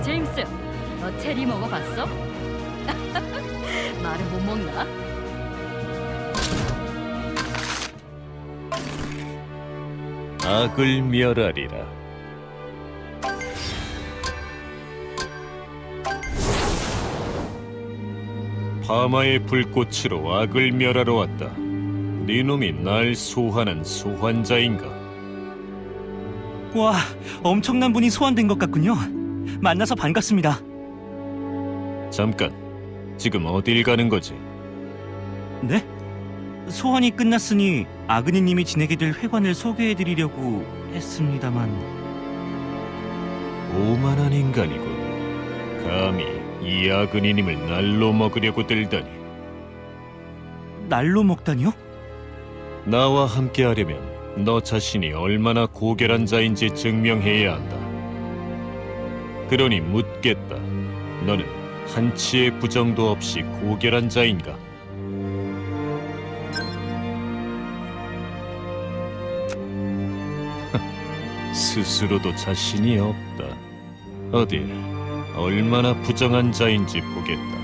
제임스, 너 체리 먹어봤어? 말은 못 먹나? 악을 멸하리라. 파마의 불꽃으로 악을 멸하러 왔다. 네 놈이 날 소환한 소환자인가? 와, 엄청난 분이 소환된 것 같군요. 만나서 반갑습니다. 잠깐, 지금 어딜 가는 거지? 네? 소환이 끝났으니 아그니님이 지내게 될 회관을 소개해드리려고 했습니다만. 오만한 인간이군. 감히 이 아그니님을 날로 먹으려고 들다니. 날로 먹다니요? 나와 함께하려면 너 자신이 얼마나 고결한 자인지 증명해야 한다. 그러니 묻겠다. 너는 한치의 부정도 없이 고결한 자인가? 스스로도 자신이 없다. 어디 얼마나 부정한 자인지 보겠다.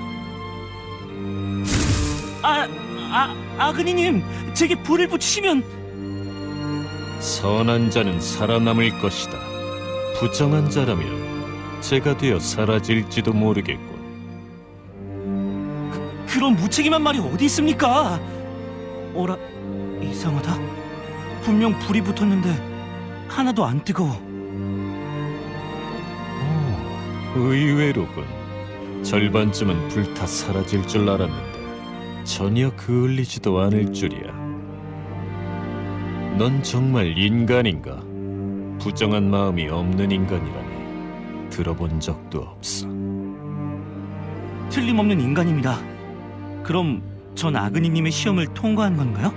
아그니님, 제게 불을 붙이시면. 선한 자는 살아남을 것이다. 부정한 자라면 제가 되어 사라질지도 모르겠군. 그런 무책임한 말이 어디 있습니까? 어라, 이상하다. 분명 불이 붙었는데 하나도 안 뜨거워. 의외로군. 절반쯤은 불타 사라질 줄 알았는데 전혀 그을리지도 않을 줄이야. 넌 정말 인간인가? 부정한 마음이 없는 인간이라니 들어본 적도 없어. 틀림없는 인간입니다. 그럼 전 아그니님의 시험을 통과한 건가요?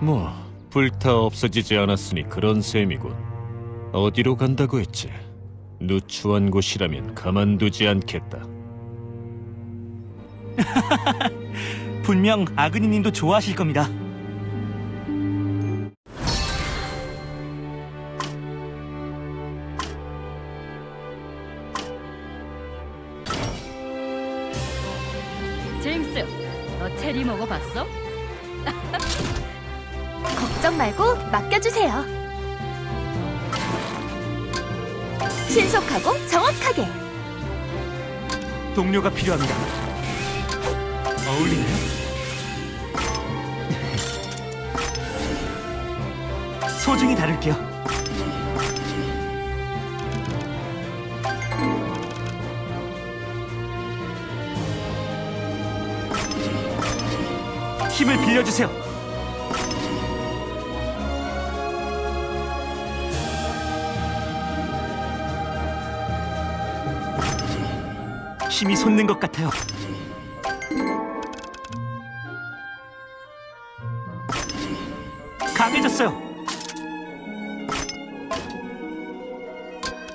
뭐 불타 없어지지 않았으니 그런 셈이군. 어디로 간다고 했지? 누추한 곳이라면 가만두지 않겠다. 분명 아그니님도 좋아하실 겁니다. 제임스, 너 체리 먹어봤어? 걱정 말고 맡겨주세요. 신속하고 정확하게. 동료가 필요합니다. 어울리네요. 소중히 다룰게요. 힘을 빌려주세요. 힘이 솟는 것 같아요. 강해졌어요.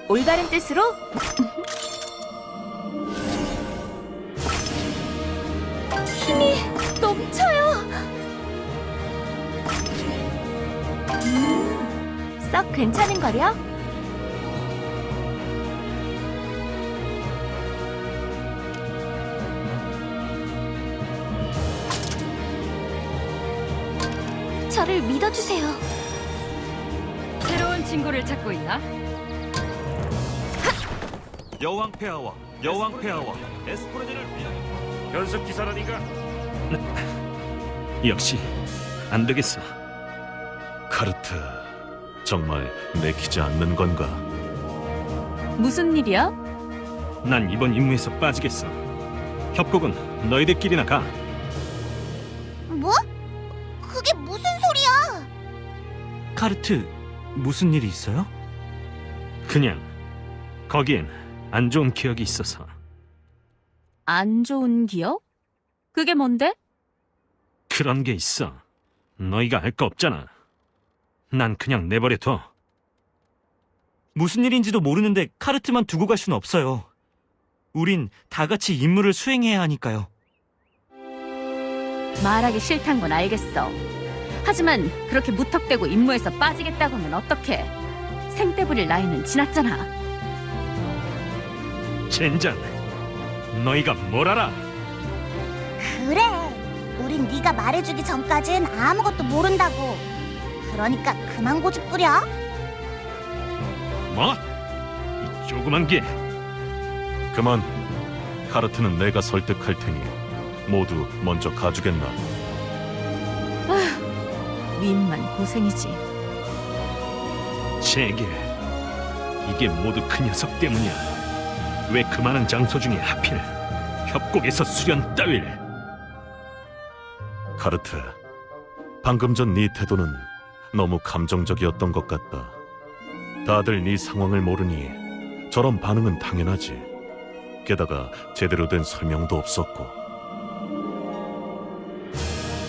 올바른 뜻으로. 힘이 넘쳐요. 썩 괜찮은 거려? 저를 믿어주세요. 새로운 친구를 찾고 있나? 여왕 폐하와 여왕 폐하와 에스프로젠을 위하여 연습 기사라니까. 역시 안 되겠어. 카르트, 정말 내키지 않는 건가? 무슨 일이야? 난 이번 임무에서 빠지겠어. 협곡은 너희들끼리나 가. 뭐? 그게 무슨 소리야? 카르트, 무슨 일이 있어요? 그냥 거기엔 안 좋은 기억이 있어서. 안 좋은 기억? 그게 뭔데? 그런 게 있어. 너희가 알 거 없잖아. 난 그냥 내버려둬. 무슨 일인지도 모르는데 카르트만 두고 갈 수는 없어요. 우린 다 같이 임무를 수행해야 하니까요. 말하기 싫단 건 알겠어. 하지만 그렇게 무턱대고 임무에서 빠지겠다고 하면 어떡해? 생떼 부릴 나이는 지났잖아. 젠장, 너희가 뭘 알아? 그래. 우린 네가 말해주기 전까진 아무것도 모른다고. 그러니까 그만 고집 부려. 뭐? 이 조그만 게 그만. 카르트는 내가 설득할 테니 모두 먼저 가주겠나. 윈만 고생이지. 제게 이게 모두 그 녀석 때문이야. 왜 그 많은 장소 중에 하필 협곡에서 수련 따위를? 카르트, 방금 전 네 태도는 너무 감정적이었던 것 같다. 다들 네 상황을 모르니 저런 반응은 당연하지. 게다가 제대로 된 설명도 없었고.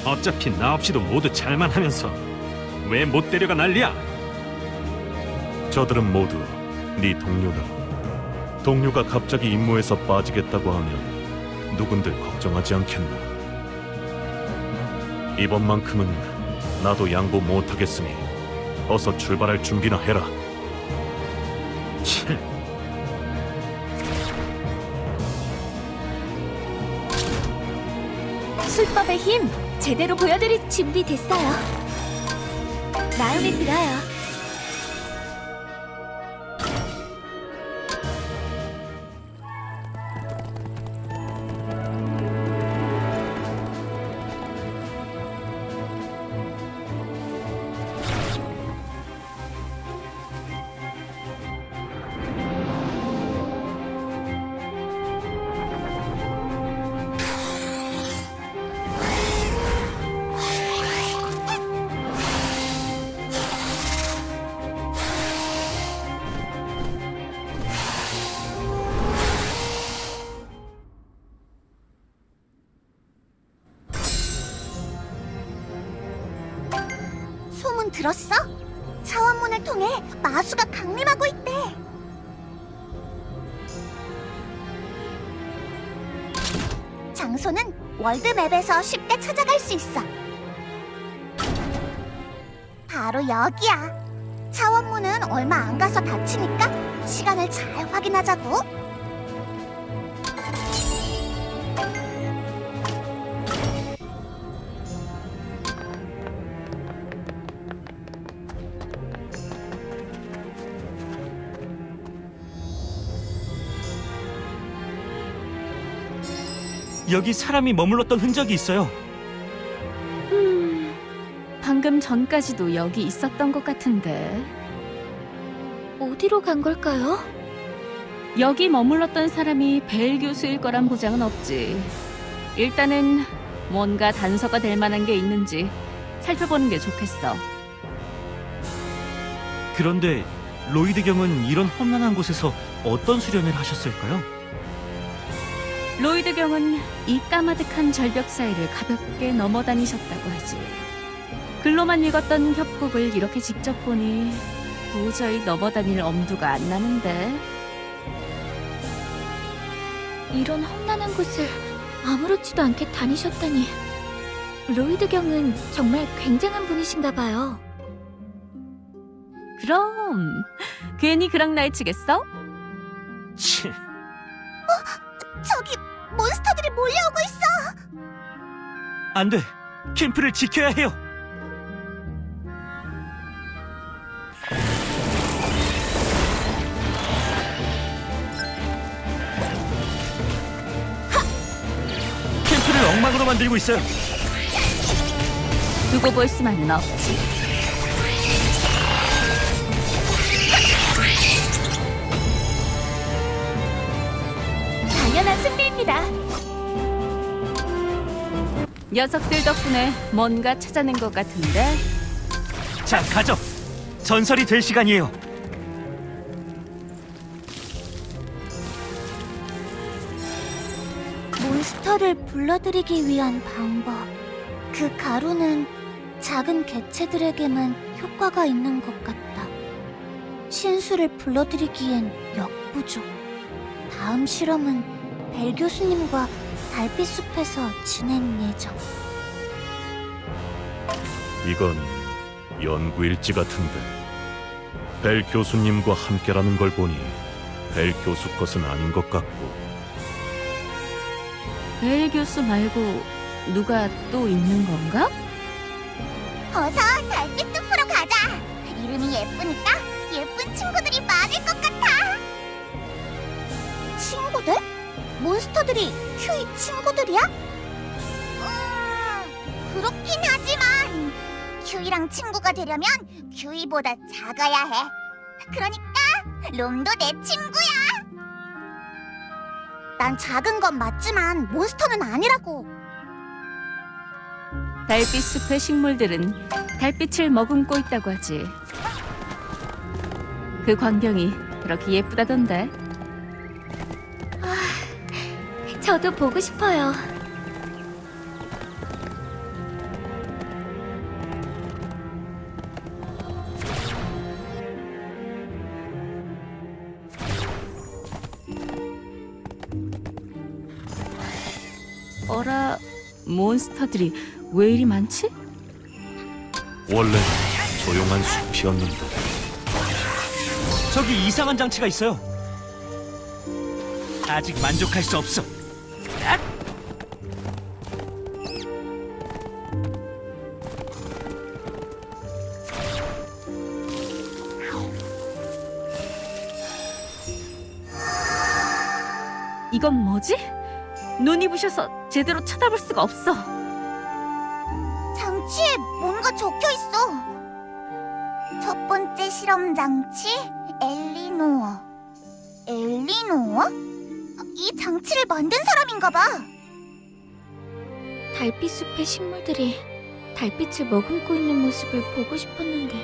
어차피 나 없이도 모두 잘만 하면서 왜 못 데려가 난리야? 저들은 모두 네 동료다. 동료가 갑자기 임무에서 빠지겠다고 하면 누군들 걱정하지 않겠나. 이번만큼은 나도 양보 못하겠으니 어서 출발할 준비나 해라. 치, 술법의 힘 제대로 보여드릴 준비 됐어요. 마음에 들어요. 소문 들었어? 차원문을 통해 마수가 강림하고 있대. 장소는 월드맵에서 쉽게 찾아갈 수 있어. 바로 여기야. 차원문은 얼마 안 가서 닫히니까 시간을 잘 확인하자고. 여기 사람이 머물렀던 흔적이 있어요. 방금 전까지도 여기 있었던 것 같은데. 어디로 간 걸까요? 여기 머물렀던 사람이 벨 교수일 거란 보장은 없지. 일단은 뭔가 단서가 될 만한 게 있는지 살펴보는 게 좋겠어. 그런데 로이드 경은 이런 험난한 곳에서 어떤 수련을 하셨을까요? 로이드 경은 이 까마득한 절벽 사이를 가볍게 넘어다니셨다고 하지. 글로만 읽었던 협곡을 이렇게 직접 보니 도저히 넘어다닐 엄두가 안 나는데. 이런 험난한 곳을 아무렇지도 않게 다니셨다니. 로이드 경은 정말 굉장한 분이신가 봐요. 그럼 괜히 그랑 날 치겠어? 치, 저기 몬스터들이 몰려오고 있어. 안 돼. 캠프를 지켜야 해요. 캠프를 엉망으로 만들고 있어요. 두고 볼 수만은 없지. 당연한 승리입니다. 녀석들 덕분에 뭔가 찾아낸 것 같은데. 자, 가죠. 전설이 될 시간이에요. 몬스터를 불러들이기 위한 방법. 그 가루는 작은 개체들에게만 효과가 있는 것 같다. 신수를 불러들이기엔 역부족. 다음 실험은 벨 교수님과 달빛 숲에서 지낸 예정. 이건 연구 일지 같은데 벨 교수님과 함께라는 걸 보니 벨 교수 것은 아닌 것 같고. 벨 교수 말고 누가 또 있는 건가? 어서 달빛 숲으로 가자. 이름이 예쁘니까 예쁜 친구들이 많을 것 같아. 친구들? 몬스터들이 큐이 친구들이야? 그렇긴 하지만 큐이랑 친구가 되려면 큐이보다 작아야 해. 그러니까 롬도 내 친구야. 난 작은 건 맞지만 몬스터는 아니라고. 달빛 숲의 식물들은 달빛을 머금고 있다고 하지. 그 광경이 그렇게 예쁘다던데. 저도 보고 싶어요. 어라, 몬스터들이 왜 이리 많지? 원래는 조용한 숲이었는데. 저기 이상한 장치가 있어요. 아직 만족할 수 없어. 이건 뭐지? 눈이 부셔서 제대로 쳐다볼 수가 없어. 장치에 뭔가 적혀 있어. 첫 번째 실험 장치 엘리노어. 엘리노어? 이 장치를 만든 사람인가 봐. 달빛 숲의 식물들이 달빛을 머금고 있는 모습을 보고 싶었는데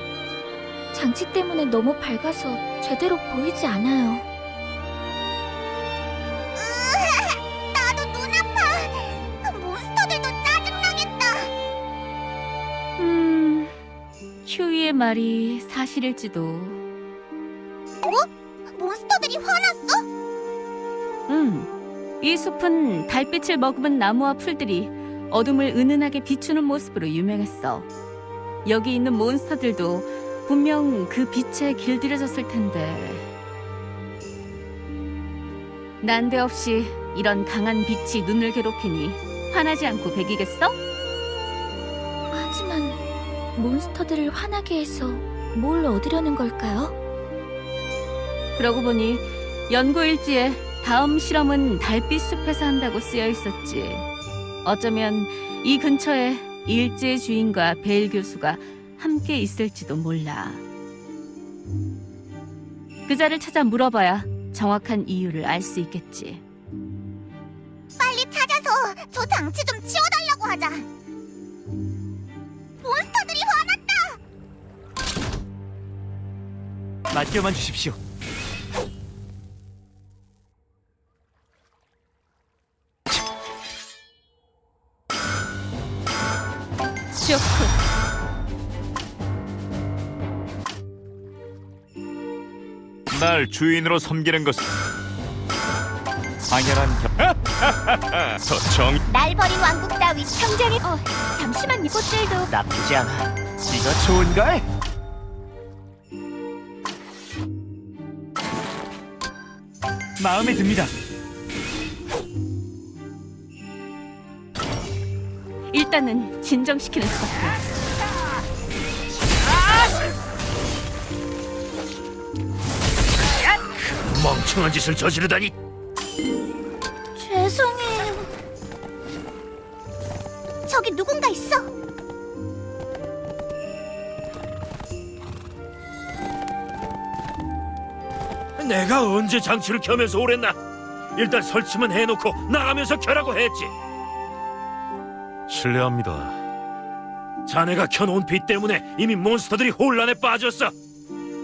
장치 때문에 너무 밝아서 제대로 보이지 않아요. 나도 눈 아파. 몬스터들도 짜증나겠다. 휴이의 말이 사실일지도. 몬스터들이 화났어? 이 숲은 달빛을 머금은 나무와 풀들이 어둠을 은은하게 비추는 모습으로 유명했어. 여기 있는 몬스터들도 분명 그 빛에 길들여졌을 텐데. 난데없이 이런 강한 빛이 눈을 괴롭히니 화나지 않고 배기겠어? 하지만 몬스터들을 화나게 해서 뭘 얻으려는 걸까요? 그러고 보니 연구 일지에 다음 실험은 달빛 숲에서 한다고 쓰여 있었지. 어쩌면 이 근처에 일지의 주인과 벨 교수가 함께 있을지도 몰라. 그자를 찾아 물어봐야 정확한 이유를 알 수 있겠지. 빨리 찾아서 저 장치 좀 치워달라고 하자. 몬스터들이 화났다. 맡겨만 주십시오. 쇼크. 날 주인으로 섬기는 것은 당연한 정 날 버린 왕국 따위 성장의 잠시만요. 꽃들도 나쁘지 않아. 이거 좋은걸? 마음에 듭니다. 일단은 진정시키는 수밖에. 멍청한 짓을 저지르다니. 죄송해요. 저기 누군가 있어. 내가 언제 장치를 켜면서 오랬나? 일단 설치만 해놓고 나가면서 켜라고 했지. 실례합니다. 자네가 켜놓은 빛 때문에 이미 몬스터들이 혼란에 빠졌어.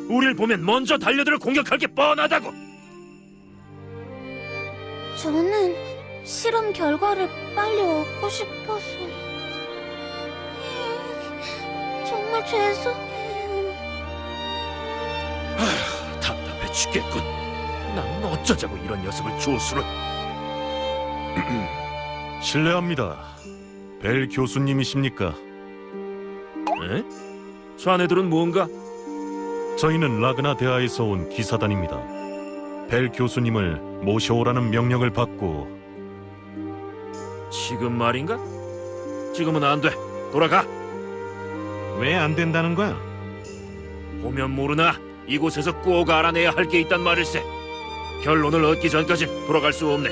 우릴 보면 먼저 달려들어 공격할 게 뻔하다고. 저는 실험 결과를 빨리 얻고 싶어서. 정말 죄송해요. 답답해 죽겠군. 나는 어쩌자고 이런 녀석을 조수를. 실례합니다. 벨 교수님이십니까? 에? 자네들은 뭔가? 저희는 라그나 대하에서 온 기사단입니다. 벨 교수님을 모셔오라는 명령을 받고 지금 말인가? 지금은 안 돼. 돌아가. 왜 안 된다는 거야? 보면 모르나 이곳에서 꼭 알아내야 할 게 있단 말일세. 결론을 얻기 전까진 돌아갈 수 없네.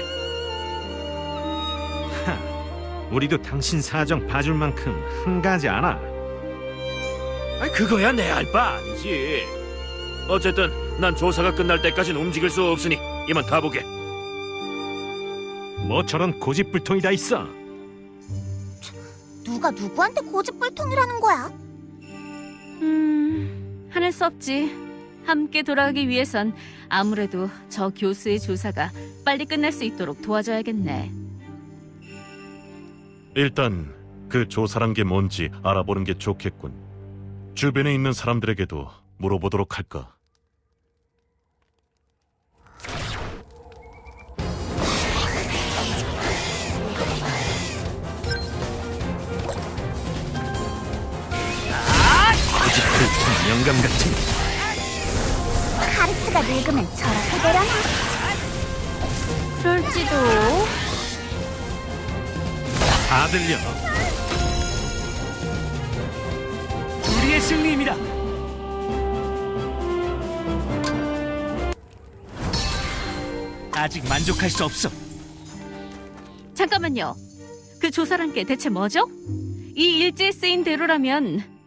우리도 당신 사정 봐줄 만큼 한가하지 않아. 그거야 내 알 바 아니지. 어쨌든 난 조사가 끝날 때까진 움직일 수 없으니 이만 가보게. 뭐 저런 고집불통이 다 있어. 누가 누구한테 고집불통이라는 거야? 하는 수 없지. 함께 돌아가기 위해선 아무래도 저 교수의 조사가 빨리 끝날 수 있도록 도와줘야겠네. 일단 그 조사란 게 뭔지 알아보는 게 좋겠군. 주변에 있는 사람들에게도 물어보도록 할까? 고집불통 영감 같은. 카르트가 늙으면 저렇게 되려나? 그럴지도. 다 들려. 우리의 승리입니다. 아직 만족할 수 없어. 잠깐만요. 그 조사란 게 대체 뭐죠? 이 일지에 쓰인 대로라면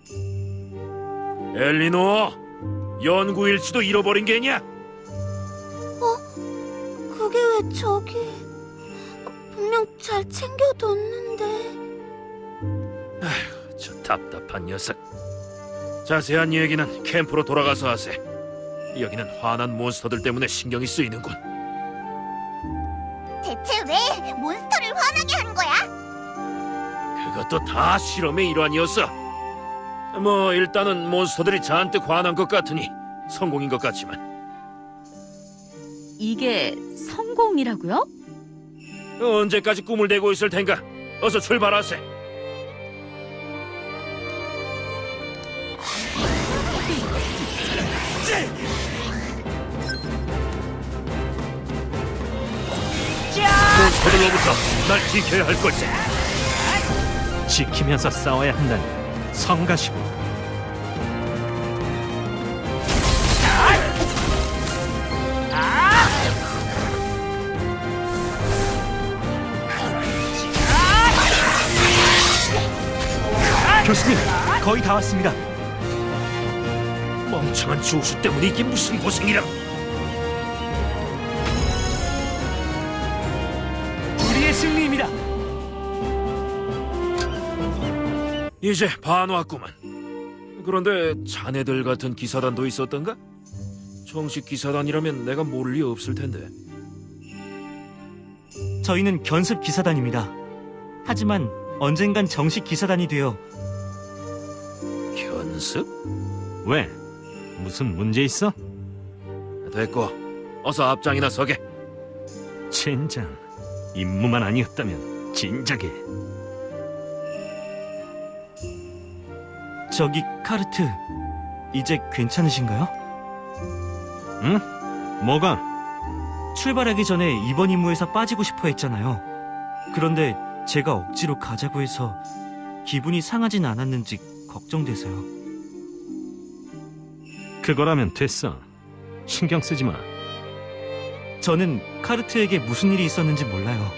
엘리노, 연구 일지도 잃어버린 게냐? 그게 왜 저기... 분명 잘 챙겨뒀는데... 저 답답한 녀석. 자세한 얘기는 캠프로 돌아가서 하세. 여기는 화난 몬스터들 때문에 신경이 쓰이는군. 대체 왜 몬스터를 화나게 한 거야? 그것도 다 실험의 일환이었어. 뭐 일단은 몬스터들이 잔뜩 화난 것 같으니 성공인 것 같지만. 이게 성공이라고요? 언제까지 꿈을 대고 있을 텐가? 어서 출발하세. 몬스터들로부터 날 지켜야 할 걸세. 지키면서 싸워야 한다니 성가시고. 교수님, 거의 다 왔습니다. 멍청한 조수 때문에 이게 무슨 고생이람. 우리의 승리입니다. 이제 반 왔구만. 그런데 자네들 같은 기사단도 있었던가? 정식 기사단이라면 내가 모를 리 없을 텐데. 저희는 견습 기사단입니다. 하지만 언젠간 정식 기사단이 되어 견습? 왜? 무슨 문제 있어? 됐고, 어서 앞장이나 서게. 젠장. 임무만 아니었다면 진작에. 저기 카르트, 이제 괜찮으신가요? 응? 뭐가? 출발하기 전에 이번 임무에서 빠지고 싶어 했잖아요. 그런데 제가 억지로 가자고 해서 기분이 상하진 않았는지 걱정돼서요. 그거라면 됐어. 신경 쓰지 마. 저는 카르트에게 무슨 일이 있었는지 몰라요.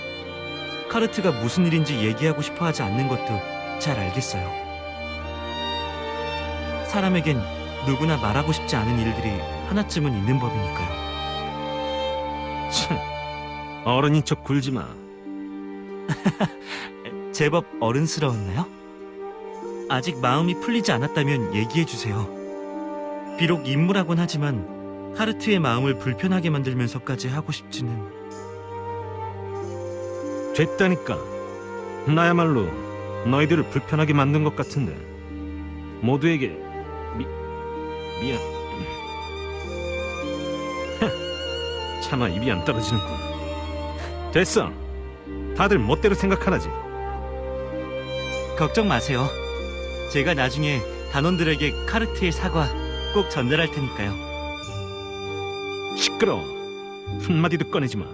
카르트가 무슨 일인지 얘기하고 싶어 하지 않는 것도 잘 알겠어요. 사람에겐 누구나 말하고 싶지 않은 일들이 하나쯤은 있는 법이니까요. 참, 어른인 척 굴지 마. 제법 어른스러웠나요? 아직 마음이 풀리지 않았다면 얘기해주세요. 비록 임무라곤 하지만 카르트의 마음을 불편하게 만들면서까지 하고 싶지는... 됐다니까. 나야말로 너희들을 불편하게 만든 것 같은데 모두에게 미안. 차마 입이 안 떨어지는군. 됐어. 다들 멋대로 생각하라지. 걱정 마세요. 제가 나중에 단원들에게 카르트의 사과 꼭 전달할 테니까요. 시끄러워. 한마디도 꺼내지 마.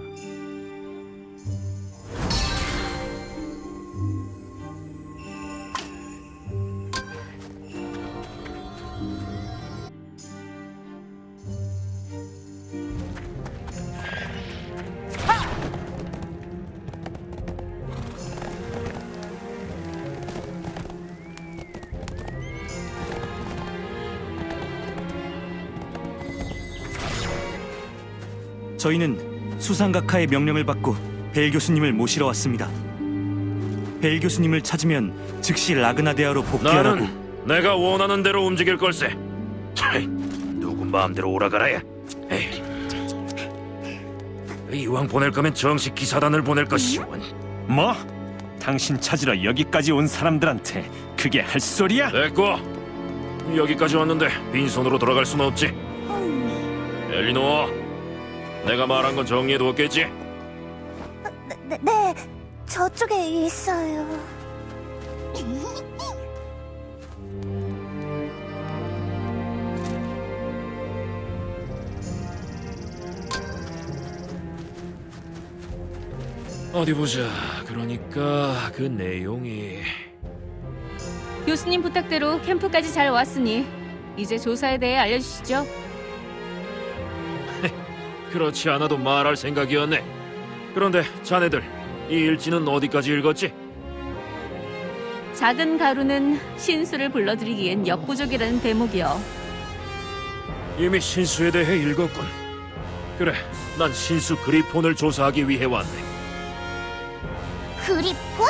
저희는 수상각하의 명령을 받고 벨 교수님을 모시러 왔습니다. 벨 교수님을 찾으면 즉시 라그나데아로 복귀하라고. 나는 내가 원하는 대로 움직일 걸세. 차이, 누구 마음대로 오라가라야. 에이, 이왕 보낼 거면 정식 기사단을 보낼 것이원. 뭐? 당신 찾으러 여기까지 온 사람들한테 그게 할 소리야? 됐고, 여기까지 왔는데 빈손으로 돌아갈 순 없지. 엘리노, 내가 말한 건 정리해 두었겠지? 네, 저쪽에 있어요. 어디 보자. 그러니까 그 내용이 교수님 부탁대로 캠프까지 잘 왔으니 이제 조사에 대해 알려주시죠. 그렇지 않아도 말할 생각이었네. 그런데 자네들 이 일지는 어디까지 읽었지? 작은 가루는 신수를 불러들이기엔 역부족이라는 대목이요. 이미 신수에 대해 읽었군. 그래, 난 신수 그리폰을 조사하기 위해 왔네. 그리폰?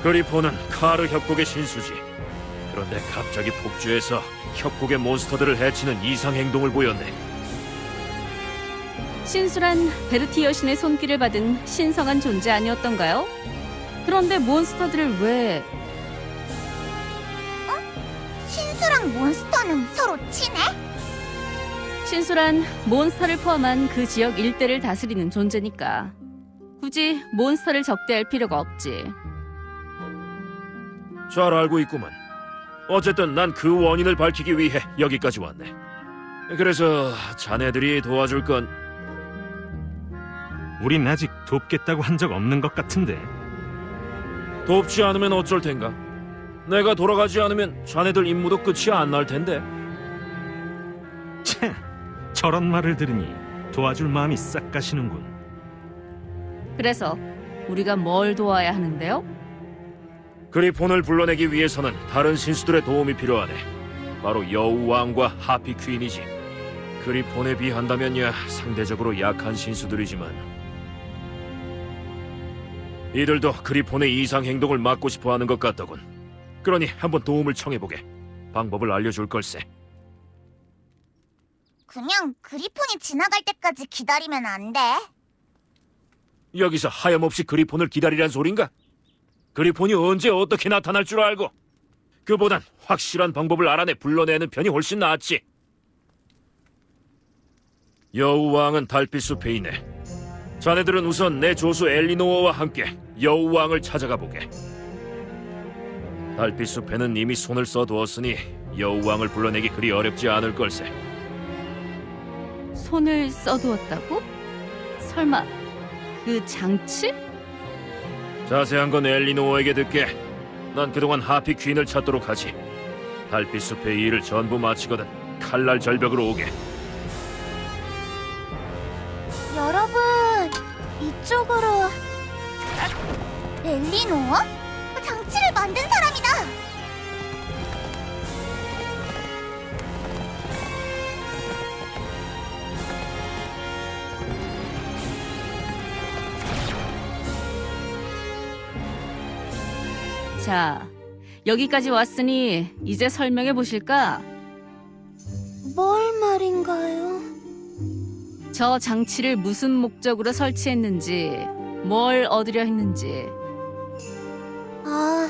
그리폰은 카르 협곡의 신수지. 그런데 갑자기 폭주해서 협곡의 몬스터들을 해치는 이상 행동을 보였네. 신수란 베르티 여신의 손길을 받은 신성한 존재 아니었던가요? 그런데 몬스터들을 왜... 신수랑 몬스터는 서로 친해? 신수란 몬스터를 포함한 그 지역 일대를 다스리는 존재니까 굳이 몬스터를 적대할 필요가 없지. 잘 알고 있구만. 어쨌든 난 그 원인을 밝히기 위해 여기까지 왔네. 그래서 자네들이 도와줄 건 우린 아직 돕겠다고 한 적 없는 것 같은데. 돕지 않으면 어쩔 텐가? 내가 돌아가지 않으면 자네들 임무도 끝이 안 날 텐데. 참, 저런 말을 들으니 도와줄 마음이 싹 가시는군. 그래서 우리가 뭘 도와야 하는데요? 그리폰을 불러내기 위해서는 다른 신수들의 도움이 필요하네. 바로 여우왕과 하피 퀸이지. 그리폰에 비한다면야 상대적으로 약한 신수들이지만 이들도 그리폰의 이상 행동을 막고 싶어하는 것 같더군. 그러니 한번 도움을 청해보게. 방법을 알려줄 걸세. 그냥 그리폰이 지나갈 때까지 기다리면 안 돼? 여기서 하염없이 그리폰을 기다리란 소린가? 그리폰이 언제 어떻게 나타날 줄 알고? 그보단 확실한 방법을 알아내 불러내는 편이 훨씬 낫지. 여우왕은 달빛 숲에 있네. 자네들은 우선 내 조수 엘리노어와 함께 여우왕을 찾아가 보게. 달빛 숲에는 이미 손을 써두었으니 여우왕을 불러내기 그리 어렵지 않을 걸세. 손을 써두었다고? 설마 그 장치? 자세한 건 엘리노어에게 듣게. 난 그동안 하피 퀸을 찾도록 하지. 달빛 숲의 일을 전부 마치거든 칼날 절벽으로 오게. 여러분, 이쪽으로. 엘리노어? 장치를 만든 사람이다. 자, 여기까지 왔으니 이제 설명해 보실까? 뭘 말인가요? 저 장치를 무슨 목적으로 설치했는지, 뭘 얻으려 했는지. 아,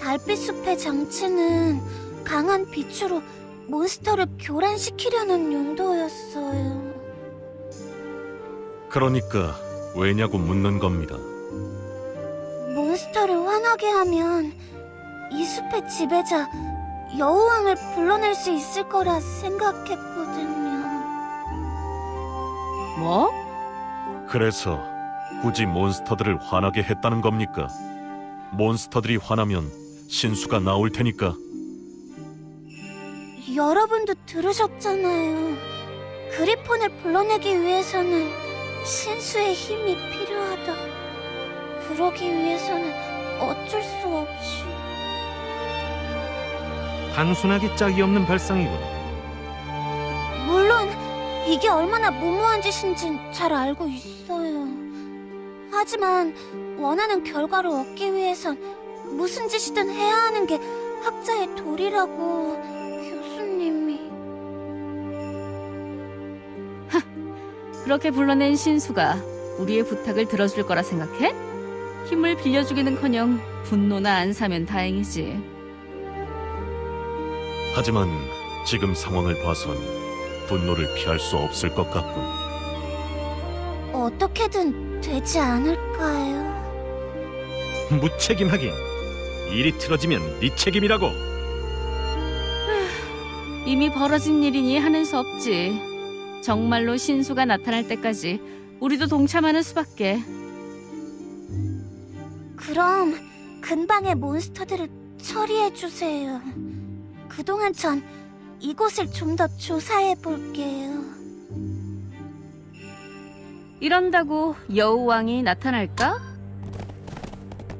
달빛숲의 장치는 강한 빛으로 몬스터를 교란시키려는 용도였어요. 그러니까 왜냐고 묻는 겁니다. 몬스터를 화나게 하면 이 숲의 지배자 여우왕을 불러낼 수 있을 거라 생각했거든요. 뭐? 그래서 굳이 몬스터들을 화나게 했다는 겁니까? 몬스터들이 화나면 신수가 나올 테니까. 여러분도 들으셨잖아요. 그리폰을 불러내기 위해서는 신수의 힘이 필요하다. 그러기 위해서는 어쩔 수 없이. 단순하게 짝이 없는 발상이군. 물론 이게 얼마나 무모한 짓인진 잘 알고 있어요. 하지만 원하는 결과를 얻기 위해선 무슨 짓이든 해야 하는 게 학자의 도리라고 교수님이. 그렇게 불러낸 신수가 우리의 부탁을 들어줄 거라 생각해? 힘을 빌려주기는커녕 분노나 안 사면 다행이지. 하지만 지금 상황을 봐선 분노를 피할 수 없을 것 같군. 어떻게든 되지 않을까요? 무책임하긴. 일이 틀어지면 네 책임이라고. 이미 벌어진 일이니 하는 수 없지. 정말로 신수가 나타날 때까지 우리도 동참하는 수밖에. 그럼 근방의 몬스터들을 처리해 주세요. 그동안 전 이곳을 좀 더 조사해 볼게요. 이런다고 여우왕이 나타날까?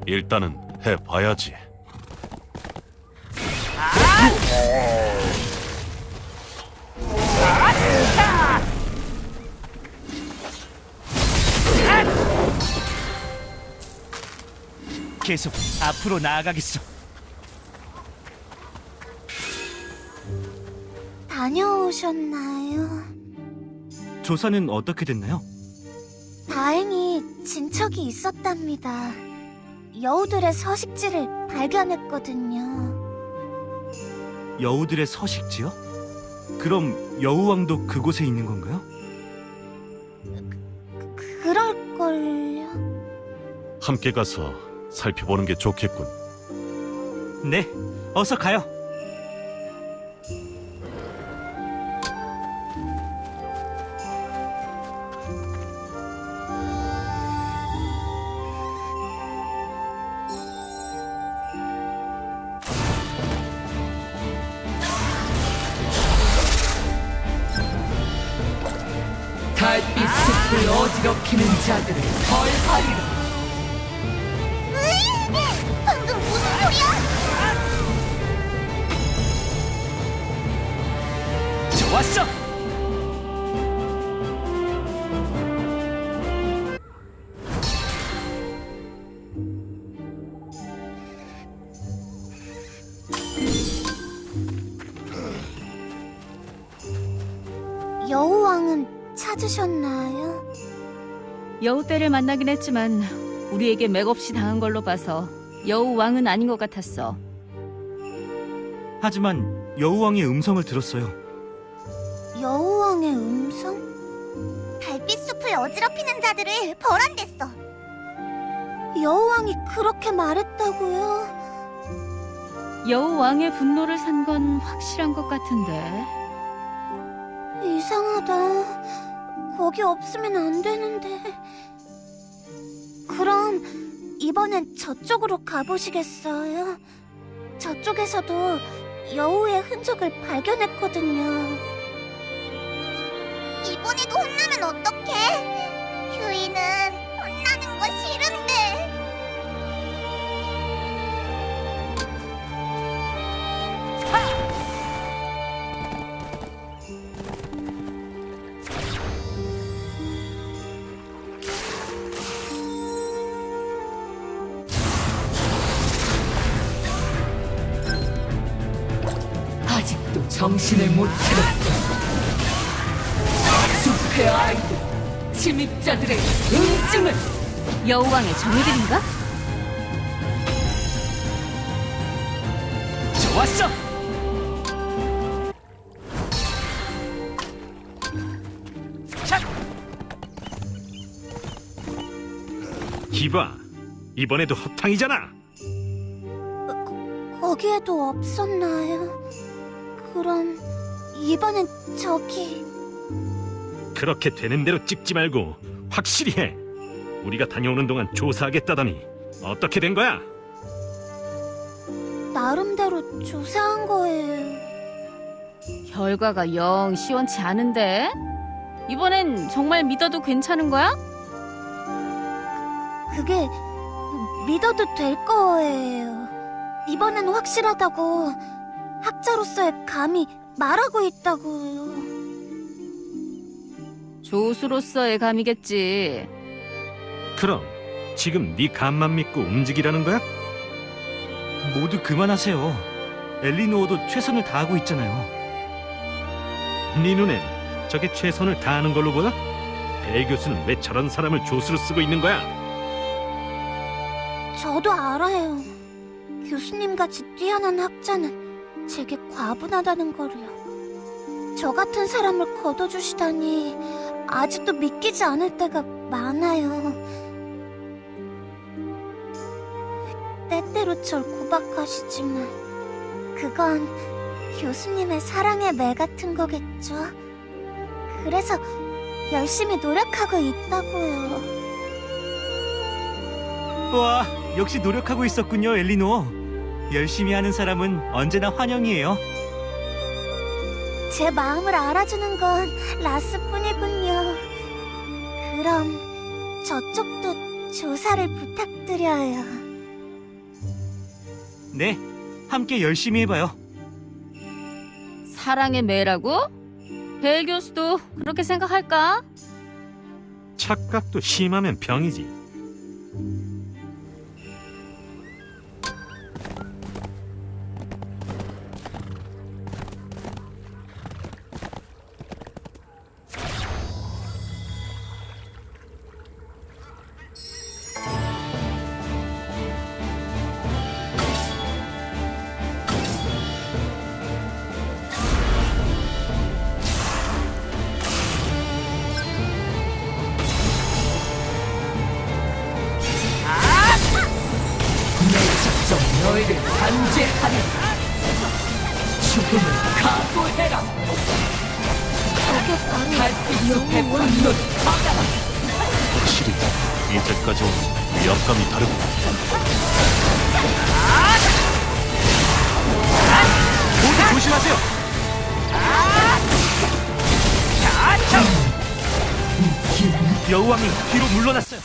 일단은 해봐야지. 계속 앞으로 나아가겠어. 다녀오셨나요? 조사는 어떻게 됐나요? 다행히 진척이 있었답니다. 여우들의 서식지를 발견했거든요. 여우들의 서식지요? 그럼 여우왕도 그곳에 있는 건가요? 그럴걸요? 함께 가서 살펴보는 게 좋겠군. 네, 어서 가요. 달빛 숲을 어지럽히는 자들을 벌하리라. 으이! 방금 무슨 소리야? 좋았어. 여우왕은 찾으셨나요? 여우떼를 만나긴 했지만 우리에게 맥없이 당한 걸로 봐서 여우왕은 아닌 것 같았어. 하지만 여우왕의 음성을 들었어요. 여우왕의 음성? 달빛 숲을 어지럽히는 자들을 벌한댔어. 여우왕이 그렇게 말했다고요? 여우왕의 분노를 산 건 확실한 것 같은데. 이상하다. 거기 없으면 안 되는데. 그럼 이번엔 저쪽으로 가보시겠어요? 저쪽에서도 여우의 흔적을 발견했거든요. 이번에도 혼나면 어떡해? 휴이는 혼나는 거 싫은데. 아직도 정신을 못 차렸다. 숲의 아이들, 침입자들의 응징을. 여우왕의 정의들인가? 좋았어. 기봐, 이번에도 허탕이잖아. 거기에도 없었나요? 그럼 이번엔 저기. 그렇게 되는 대로 찍지 말고 확실히 해. 우리가 다녀오는 동안 조사하겠다더니 어떻게 된 거야? 나름대로 조사한 거예요. 결과가 영 시원치 않은데? 이번엔 정말 믿어도 괜찮은 거야? 그게 믿어도 될 거예요. 이번엔 확실하다고 학자로서의 감이 말하고 있다고요. 조수로서의 감이겠지. 그럼 지금 네 감만 믿고 움직이라는 거야? 모두 그만하세요. 엘리노어도 최선을 다하고 있잖아요. 네 눈엔 저게 최선을 다하는 걸로 보여? 배 교수는 왜 저런 사람을 조수로 쓰고 있는 거야? 저도 알아요. 교수님같이 뛰어난 학자는 제게 과분하다는 거를요. 저 같은 사람을 거둬주시다니 아직도 믿기지 않을 때가 많아요. 때때로 절 구박하시지만 그건 교수님의 사랑의 매 같은 거겠죠. 그래서 열심히 노력하고 있다고요. 와, 역시 노력하고 있었군요, 엘리노어. 열심히 하는 사람은 언제나 환영이에요. 제 마음을 알아주는 건 라스뿐이군요. 그럼 저쪽도 조사를 부탁드려요. 네, 함께 열심히 해봐요. 사랑의 매라고? 벨 교수도 그렇게 생각할까? 착각도 심하면 병이지. 내 작정 너희를 단죄하리라. 죽음을 각오해라. 저게 바로 달빛 숲의 분노를 받아라. 확실히 이제까지와 위압감이 다르고 모두 조심하세요. 여우왕이 뒤로 물러났어요.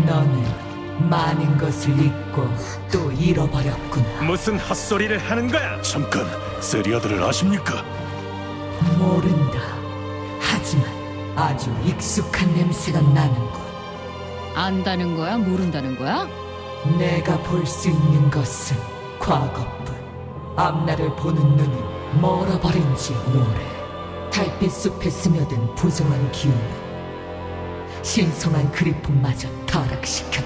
너는 많은 것을 잊고 또 잃어버렸구나. 무슨 헛소리를 하는 거야? 잠깐, 세리아드를 아십니까? 모른다. 하지만 아주 익숙한 냄새가 나는군. 안다는 거야? 모른다는 거야? 내가 볼 수 있는 것은 과거뿐. 앞날을 보는 눈은 멀어버린 지 오래. 달빛 숲에 스며든 부정한 기운은 신성한 그리폰마저 타락시켰다.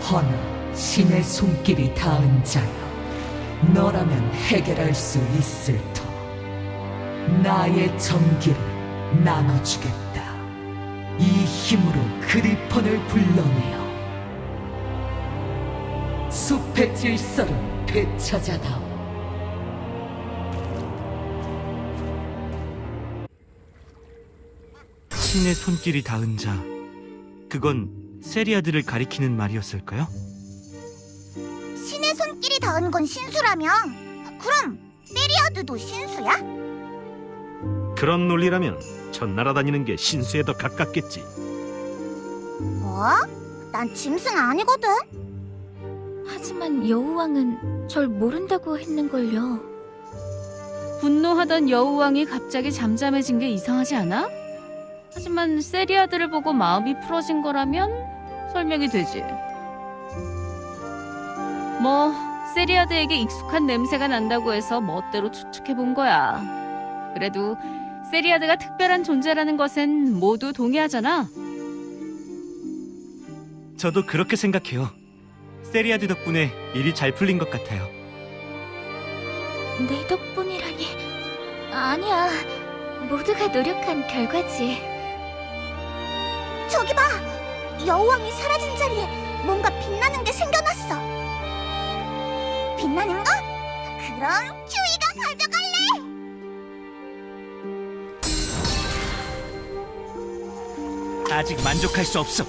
허나 신의 손길이 닿은 자여, 너라면 해결할 수 있을 터. 나의 전기를 나눠주겠다. 이 힘으로 그리폰을 불러내어 숲의 질서를 되찾아다오. 신의 손길이 닿은 자, 그건 세리아드를 가리키는 말이었을까요? 신의 손길이 닿은 건 신수라며? 그럼 세리아드도 신수야? 그런 논리라면 전 날아다니는 게 신수에 더 가깝겠지. 뭐? 난 짐승 아니거든. 하지만 여우왕은 절 모른다고 했는걸요. 분노하던 여우왕이 갑자기 잠잠해진 게 이상하지 않아? 하지만 세리아드를 보고 마음이 풀어진 거라면 설명이 되지. 뭐 세리아드에게 익숙한 냄새가 난다고 해서 멋대로 추측해 본 거야. 그래도 세리아드가 특별한 존재라는 것엔 모두 동의하잖아. 저도 그렇게 생각해요. 세리아드 덕분에 일이 잘 풀린 것 같아요. 내 덕분이라니. 아니야. 모두가 노력한 결과지. 저기 봐! 여우왕이 사라진 자리에 뭔가 빛나는 게 생겨났어. 빛나는 거? 그럼 큐이가 가져갈래. 아직 만족할 수 없어.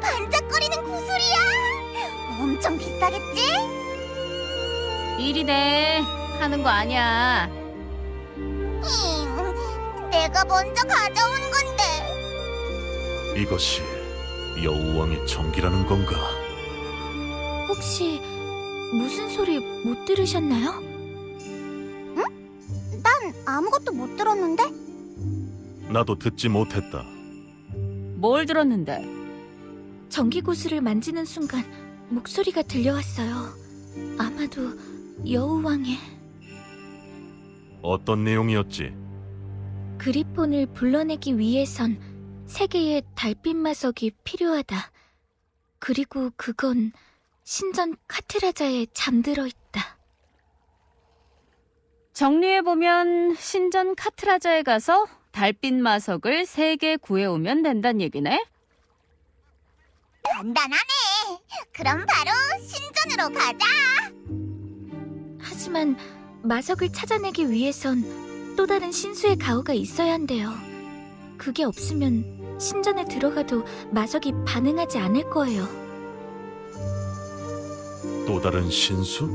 반짝거리는 구슬이야. 엄청 비싸겠지? 일이 돼. 하는 거 아니야. 내가 먼저 가져온 건데. 이것이 여우왕의 정기라는 건가? 혹시 무슨 소리 못 들으셨나요? 난 아무것도 못 들었는데? 나도 듣지 못했다. 뭘 들었는데? 전기구슬을 만지는 순간 목소리가 들려왔어요. 아마도 여우왕의 어떤 내용이었지? 그리폰을 불러내기 위해선 3개의 달빛 마석이 필요하다. 그리고 그건 신전 카트라자에 잠들어 있다. 정리해보면 신전 카트라자에 가서 달빛 마석을 3개 구해오면 된단 얘기네? 간단하네. 그럼 바로 신전으로 가자. 하지만 마석을 찾아내기 위해선 또 다른 신수의 가호가 있어야 한대요. 그게 없으면 신전에 들어가도 마석이 반응하지 않을 거예요. 또 다른 신수?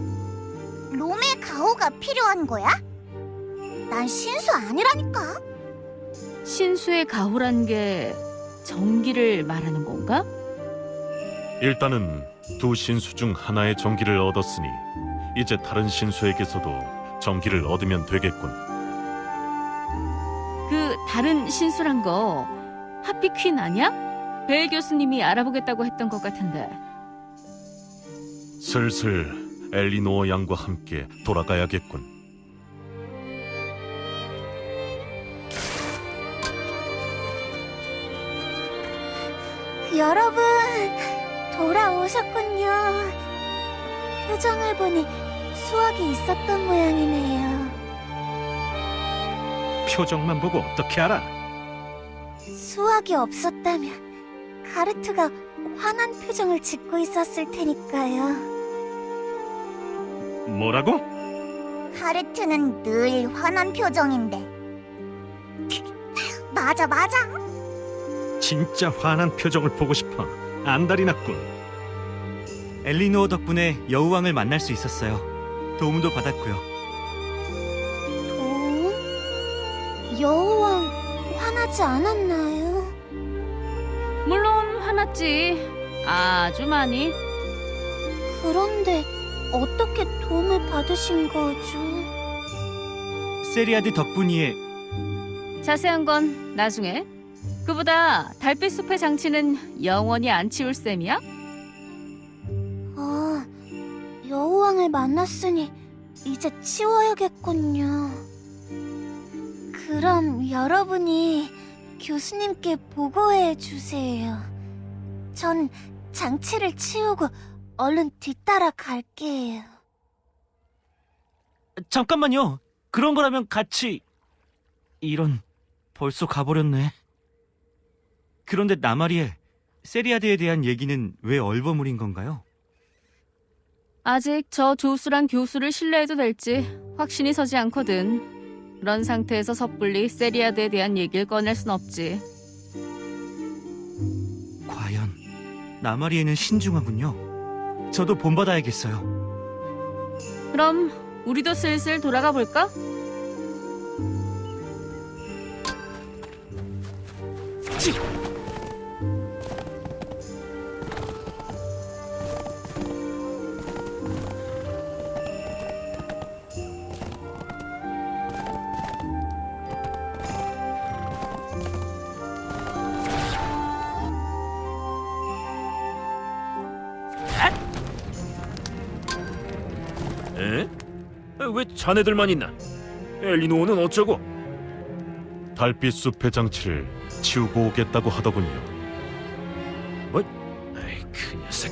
롬의 가호가 필요한 거야? 난 신수 아니라니까. 신수의 가호란 게 전기를 말하는 건가? 일단은 두 신수 중 하나의 정기를 얻었으니 이제 다른 신수에게서도 정기를 얻으면 되겠군. 그 다른 신수란 거 하피 퀸 아니야? 벨 교수님이 알아보겠다고 했던 것 같은데. 슬슬 엘리노어 양과 함께 돌아가야겠군. 여러분, 돌아오셨군요. 표정을 보니 수학이 있었던 모양이네요. 표정만 보고 어떻게 알아? 수학이 없었다면 가르트가 화난 표정을 짓고 있었을 테니까요. 뭐라고? 가르트는 늘 화난 표정인데. 맞아. 진짜 화난 표정을 보고 싶어. 안달이 났군. 엘리노어 덕분에 여우왕을 만날 수 있었어요. 도움도 받았고요. 도움? 여우왕 화나지 않았나요? 물론 화났지. 아주 많이. 그런데 어떻게 도움을 받으신 거죠? 세리아드 덕분이에 자세한 건 나중에. 그보다 달빛 숲의 장치는 영원히 안 치울 셈이야? 아, 여우왕을 만났으니 이제 치워야겠군요. 그럼 여러분이 교수님께 보고해 주세요. 전 장치를 치우고 얼른 뒤따라 갈게요. 잠깐만요. 그런 거라면 같이... 이런... 벌써 가버렸네. 그런데 나마리에 세리아드에 대한 얘기는 왜 얼버무린 건가요? 아직 저 조수란 교수를 신뢰해도 될지 확신이 서지 않거든. 그런 상태에서 섣불리 세리아드에 대한 얘기를 꺼낼 순 없지. 과연 나마리에는 신중하군요. 저도 본받아야겠어요. 그럼 우리도 슬슬 돌아가 볼까? 에? 왜 자네들만 있나? 엘리노어는 어쩌고? 달빛 숲의 장치를 치우고 오겠다고 하더군요. 아이, 그 녀석.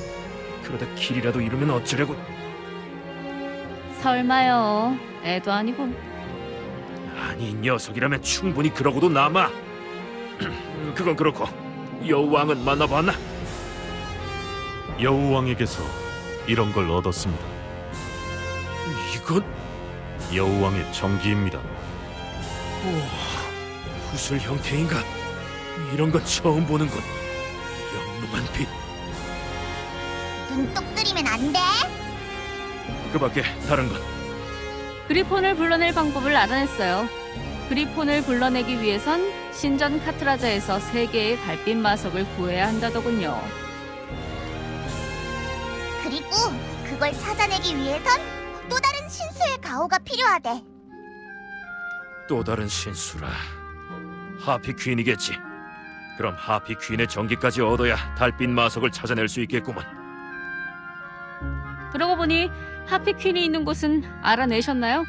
그러다 길이라도 잃으면 어쩌려고? 설마요. 애도 아니고. 아니, 이 녀석이라면 충분히 그러고도 남아. 그건 그렇고 여우왕은 만나봤나? 여우왕에게서 이런 걸 얻었습니다. 이건 여우왕의 정기입니다. 구슬 형태인가? 이런 건 처음 보는군. 영롱한 빛. 눈독 들이면 안 돼. 그밖에 다른 건 그리폰을 불러낼 방법을 알아냈어요. 그리폰을 불러내기 위해선 신전 카트라자에서 3개의 달빛 마석을 구해야 한다더군요. 그리고 그걸 찾아내기 위해선 또 다른 신수의 가호가 필요하대. 또 다른 신수라. 하피 퀸이겠지. 그럼 하피 퀸의 정기까지 얻어야 달빛 마석을 찾아낼 수 있겠구만. 그러고 보니 하피 퀸이 있는 곳은 알아내셨나요?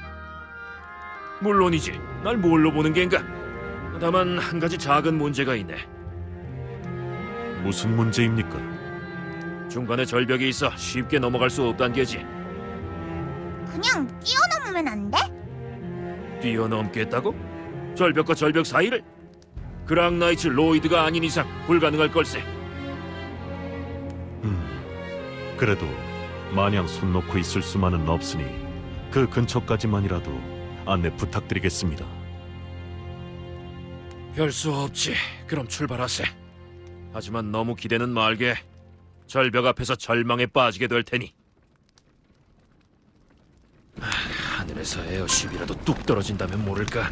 물론이지. 날 뭘로 보는 겐가? 다만 한 가지 작은 문제가 있네. 무슨 문제입니까? 중간에 절벽이 있어 쉽게 넘어갈 수 없단 게지. 그냥 뛰어넘으면 안 돼? 뛰어넘겠다고? 절벽과 절벽 사이를? 그랑나이츠 로이드가 아닌 이상 불가능할 걸세. 그래도 마냥 손 놓고 있을 수만은 없으니 그 근처까지만이라도 안내 부탁드리겠습니다. 별 수 없지. 그럼 출발하세. 하지만 너무 기대는 말게. 절벽 앞에서 절망에 빠지게 될 테니. 하늘에서 에어쉽이라도 뚝 떨어진다면 모를까.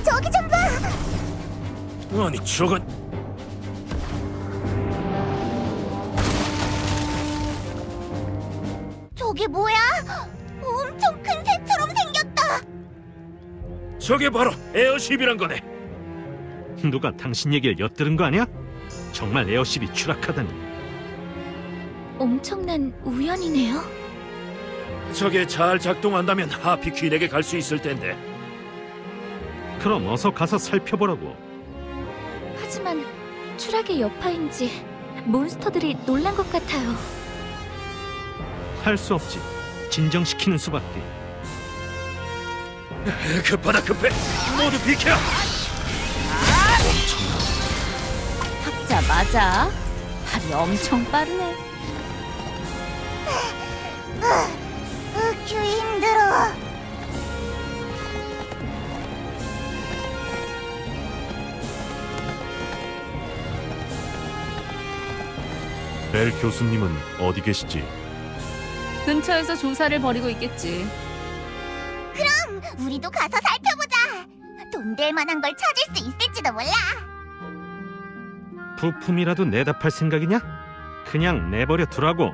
저기 좀 봐. 아니 저건 저게 뭐야? 엄청 큰 새처럼 생겼다. 저게 바로 에어쉽이란 거네. 누가 당신 얘기를 엿들은 거 아니야? 정말 에어십이 추락하다니. 엄청난 우연이네요. 저게 잘 작동한다면 하피 퀸에게 갈 수 있을 텐데. 그럼 어서 가서 살펴보라고. 하지만 추락의 여파인지 몬스터들이 놀란 것 같아요. 할 수 없지. 진정시키는 수밖에. 급하다 급해. 모두 비켜. 학자 맞아. 발이 엄청 빠르네. 으, 힘들어. 벨 교수님은 어디 계시지? 근처에서 조사를 벌이고 있겠지. 우리도 가서 살펴보자. 돈 될 만한 걸 찾을 수 있을지도 몰라. 부품이라도 내다 팔 생각이냐? 그냥 내버려 두라고.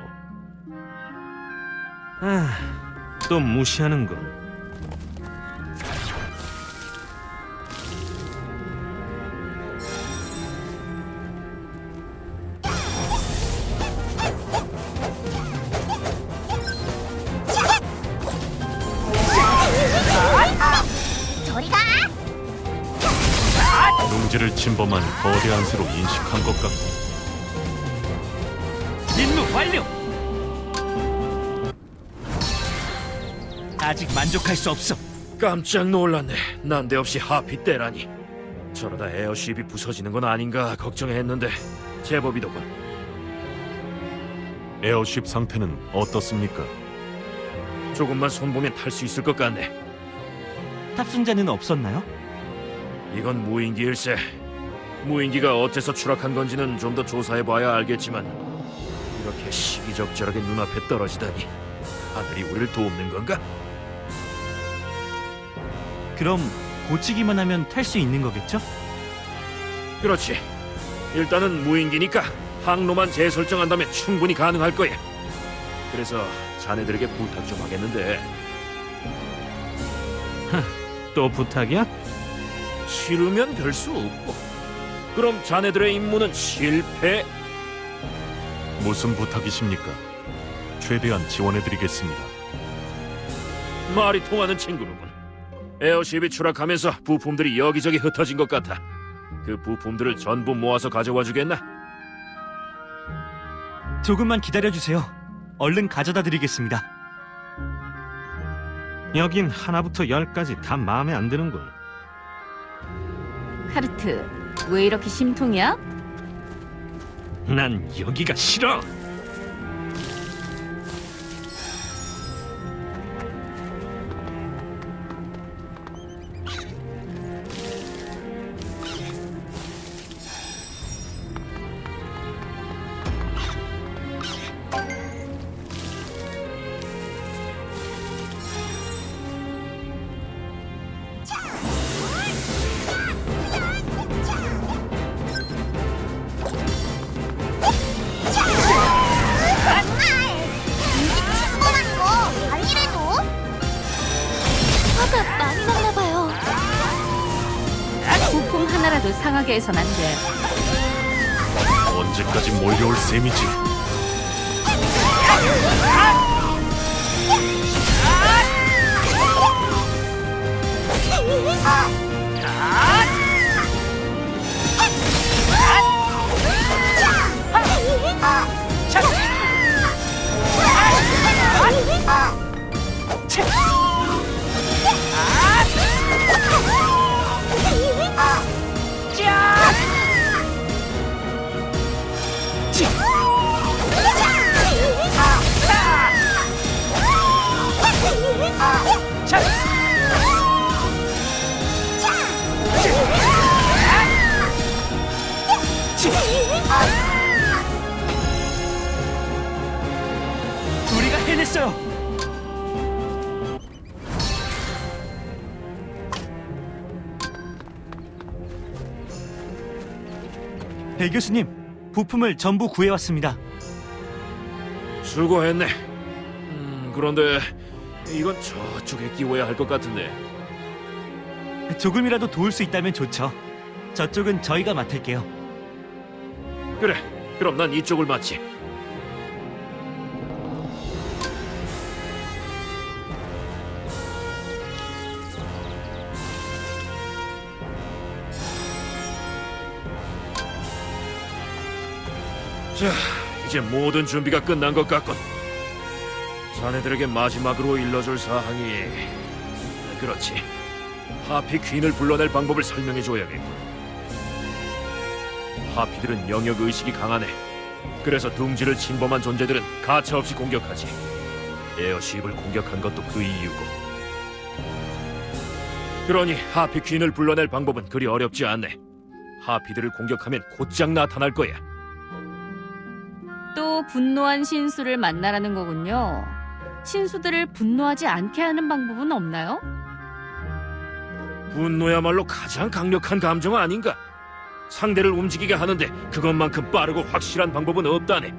또 무시하는군. 저리 가. 농지를 침범한 거대한 새로 인식한 것 같고 임무 완료. 아직 만족할 수 없어. 깜짝 놀랐네. 난데없이 하피 때라니. 저러다 에어쉽이 부서지는 건 아닌가 걱정했는데 제법이더군. 에어쉽 상태는 어떻습니까? 조금만 손보면 탈 수 있을 것 같네. 탑승자는 없었나요? 이건 무인기일세. 무인기가 어째서 추락한 건지는 좀 더 조사해봐야 알겠지만 이렇게 시기적절하게 눈앞에 떨어지다니 하늘이 우리를 돕는 건가? 그럼 고치기만 하면 탈 수 있는 거겠죠? 그렇지. 일단은 무인기니까 항로만 재설정한다면 충분히 가능할 거야. 그래서 자네들에게 부탁 좀 하겠는데 또 부탁이야? 싫으면 별 수 없고. 그럼 자네들의 임무는 실패. 무슨 부탁이십니까? 최대한 지원해드리겠습니다. 말이 통하는 친구로군. 에어쉽이 추락하면서 부품들이 여기저기 흩어진 것 같아. 그 부품들을 전부 모아서 가져와 주겠나? 조금만 기다려주세요. 얼른 가져다 드리겠습니다. 여긴 하나부터 10까지 다 마음에 안 드는군. 카르트, 왜 이렇게 심통이야? 난 여기가 싫어. 화가 많이 났나 봐요. 부품 하나라도 상하게 해선 안 돼. 언제까지 몰려올 셈이지? 우리가 해냈어요. 배 교수님, 부품을 전부 구해왔습니다. 수고했네. 그런데 이건 저쪽에 끼워야 할 것 같은데. 조금이라도 도울 수 있다면 좋죠. 저쪽은 저희가 맡을게요. 그래, 그럼 난 이쪽을 맡지. 자, 이제 모든 준비가 끝난 것 같군. 자네들에게 마지막으로 일러줄 사항이... 그렇지. 하피 퀸을 불러낼 방법을 설명해줘야겠군. 하피들은 영역의식이 강하네. 그래서 둥지를 침범한 존재들은 가차없이 공격하지. 에어쉽을 공격한 것도 그 이유고. 그러니 하피 퀸을 불러낼 방법은 그리 어렵지 않네. 하피들을 공격하면 곧장 나타날 거야. 또 분노한 신수를 만나라는 거군요. 신수들을 분노하지 않게 하는 방법은 없나요? 분노야말로 가장 강력한 감정 아닌가? 상대를 움직이게 하는데 그것만큼 빠르고 확실한 방법은 없다네.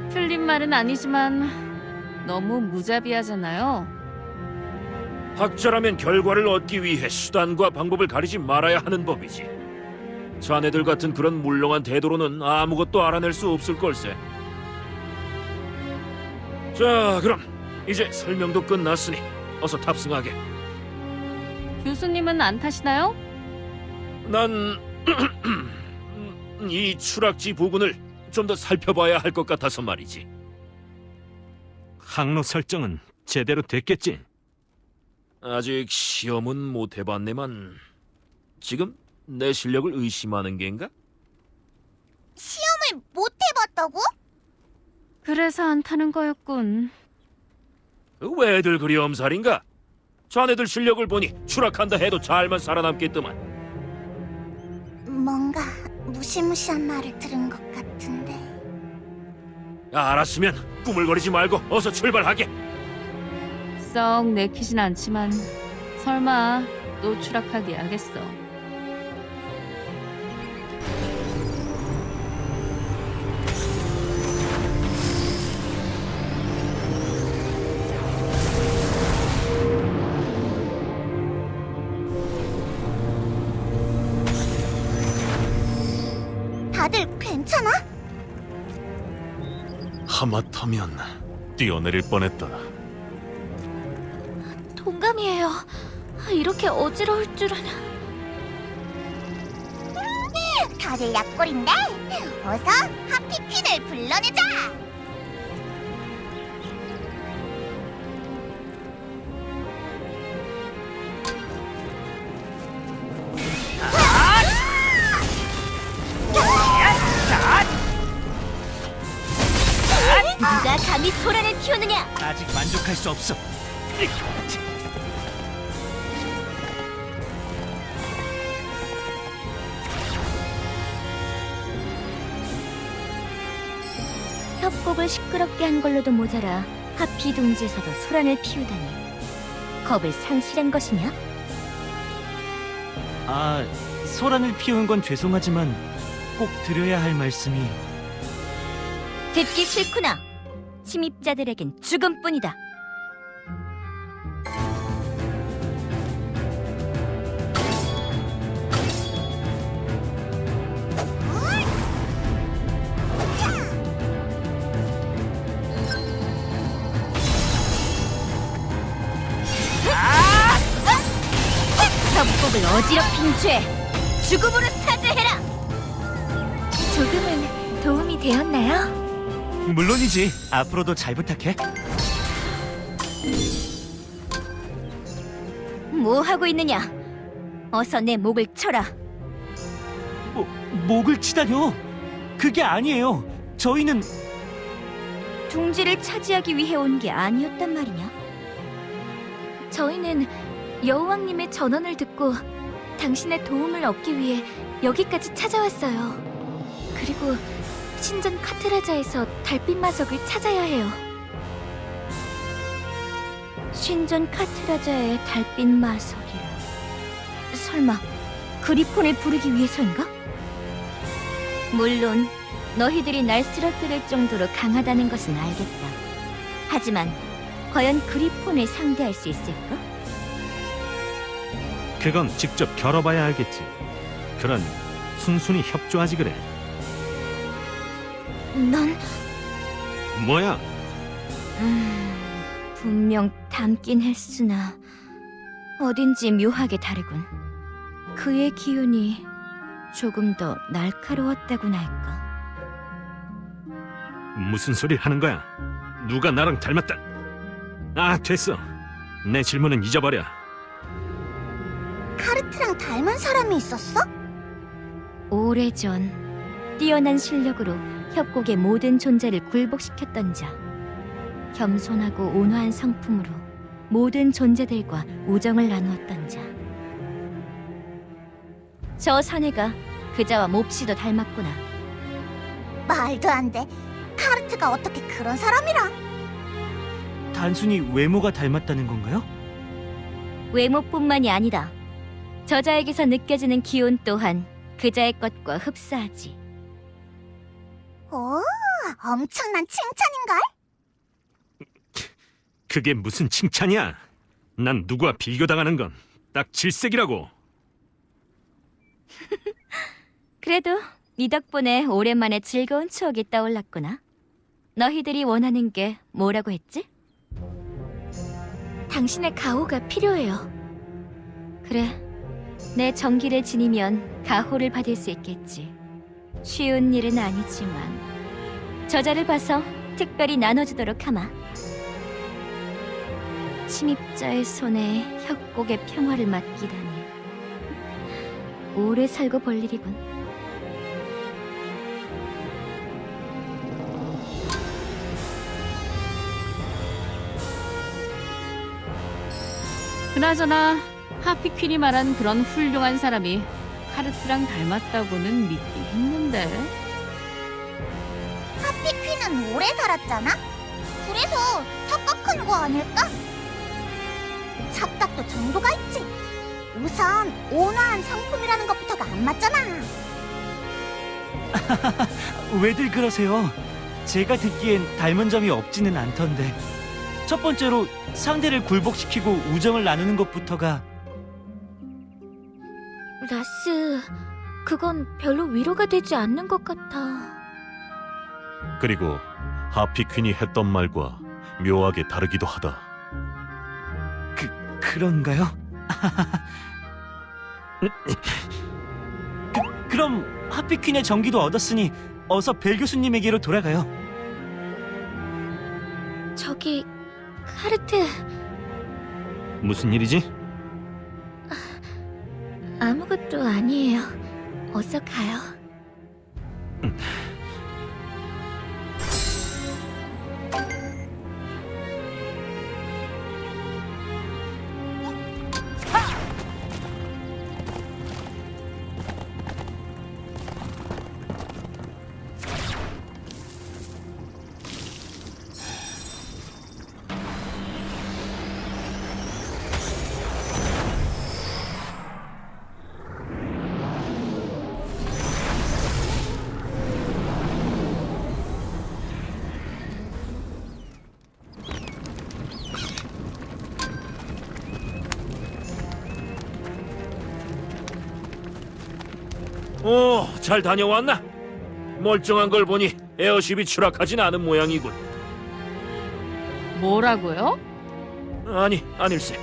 틀린 말은 아니지만 너무 무자비하잖아요. 학자라면 결과를 얻기 위해 수단과 방법을 가리지 말아야 하는 법이지. 자네들 같은 그런 물렁한 태도로는 아무것도 알아낼 수 없을 걸세. 자, 그럼 이제 설명도 끝났으니 어서 탑승하게. 교수님은 안 타시나요? 난 이 추락지 부근을 좀 더 살펴봐야 할 것 같아서 말이지. 항로 설정은 제대로 됐겠지? 아직 시험은 못 해봤네만 지금 내 실력을 의심하는 겐가? 시험을 못 해봤다고? 그래서 안 타는 거였군. 왜들 그리 엄살인가? 자네들 실력을 보니 추락한다 해도 잘만 살아남겠더만. 뭔가 무시무시한 말을 들은 것 같은데. 알았으면 꾸물거리지 말고 어서 출발하게. 썩 내키진 않지만 설마 또 추락하게 하겠어. 다들 괜찮아? 하마터면 뛰어내릴 뻔했다. 동감이에요. 이렇게 어지러울 줄은. 다들 약골인데 어서 하피퀸을 불러내자. 누가 감히 소란을 피우느냐? 아직 만족할 수 없어. 협곡을 시끄럽게 한 걸로도 모자라 하피 둥지에서도 소란을 피우다니 겁을 상실한 것이냐? 아, 소란을 피운 건 죄송하지만 꼭 드려야 할 말씀이. 듣기 싫구나. 침입자들에겐 죽음뿐이다. 협곡을 어지럽힌 죄, 죽음으로 사죄해라. 조금은 도움이 되었나요? 물론이지. 앞으로도 잘 부탁해. 뭐 하고 있느냐? 어서 내 목을 쳐라. 목을 치다뇨? 그게 아니에요. 저희는 둥지를 차지하기 위해 온 게 아니었단 말이냐? 저희는 여우왕님의 전언을 듣고 당신의 도움을 얻기 위해 여기까지 찾아왔어요. 그리고 신전 카트라자에서 달빛 마석을 찾아야 해요. 신전 카트라자의 달빛 마석이라. 설마 그리폰을 부르기 위해서인가? 물론 너희들이 날 쓰러뜨릴 정도로 강하다는 것은 알겠다. 하지만 과연 그리폰을 상대할 수 있을까? 그건 직접 겨뤄봐야 알겠지. 그러니 순순히 협조하지 그래. 넌 뭐야? 분명 닮긴 했으나 어딘지 묘하게 다르군. 그의 기운이 조금 더 날카로웠다고나 할까? 무슨 소리를 하는 거야? 누가 나랑 닮았다? 아, 됐어. 내 질문은 잊어버려. 카르트랑 닮은 사람이 있었어? 오래전 뛰어난 실력으로 협곡의 모든 존재를 굴복시켰던 자, 겸손하고 온화한 성품으로 모든 존재들과 우정을 나누었던 자. 저 사내가 그자와 몹시도 닮았구나. 말도 안 돼. 카르트가 어떻게 그런 사람이라? 단순히 외모가 닮았다는 건가요? 외모뿐만이 아니다. 저자에게서 느껴지는 기운 또한 그자의 것과 흡사하지. 오, 엄청난 칭찬인걸? 그게 무슨 칭찬이야? 난 누구와 비교당하는 건 딱 질색이라고. 그래도 네 덕분에 오랜만에 즐거운 추억이 떠올랐구나. 너희들이 원하는 게 뭐라고 했지? 당신의 가호가 필요해요. 그래, 내 정기를 지니면 가호를 받을 수 있겠지. 쉬운 일은 아니지만 저자를 봐서 특별히 나눠주도록 하마. 침입자의 손에 협곡의 평화를 맡기다니. 오래 살고 볼 일이군. 그나저나 하피퀸이 말한 그런 훌륭한 사람이 카르트랑 닮았다고는 믿기 힘든데. 하피퀸은 오래 살았잖아? 그래서 착각한 거 아닐까? 착각도 정도가 있지. 우선 온화한 성품이라는 것부터가 안 맞잖아. 왜들 그러세요? 제가 듣기엔 닮은 점이 없지는 않던데. 첫 번째로 상대를 굴복시키고 우정을 나누는 것부터가. 라스, 그건 별로 위로가 되지 않는 것 같아. 그리고 하피퀸이 했던 말과 묘하게 다르기도 하다. 그런가요? 그럼 하피퀸의 정기도 얻었으니 어서 벨 교수님에게로 돌아가요. 저기 카르트, 무슨 일이지? 아무것도 아니에요. 어서 가요. 오, 잘 다녀왔나? 멀쩡한 걸 보니 에어쉽이 추락하진 않은 모양이군. 뭐라고요? 아니, 아닐세.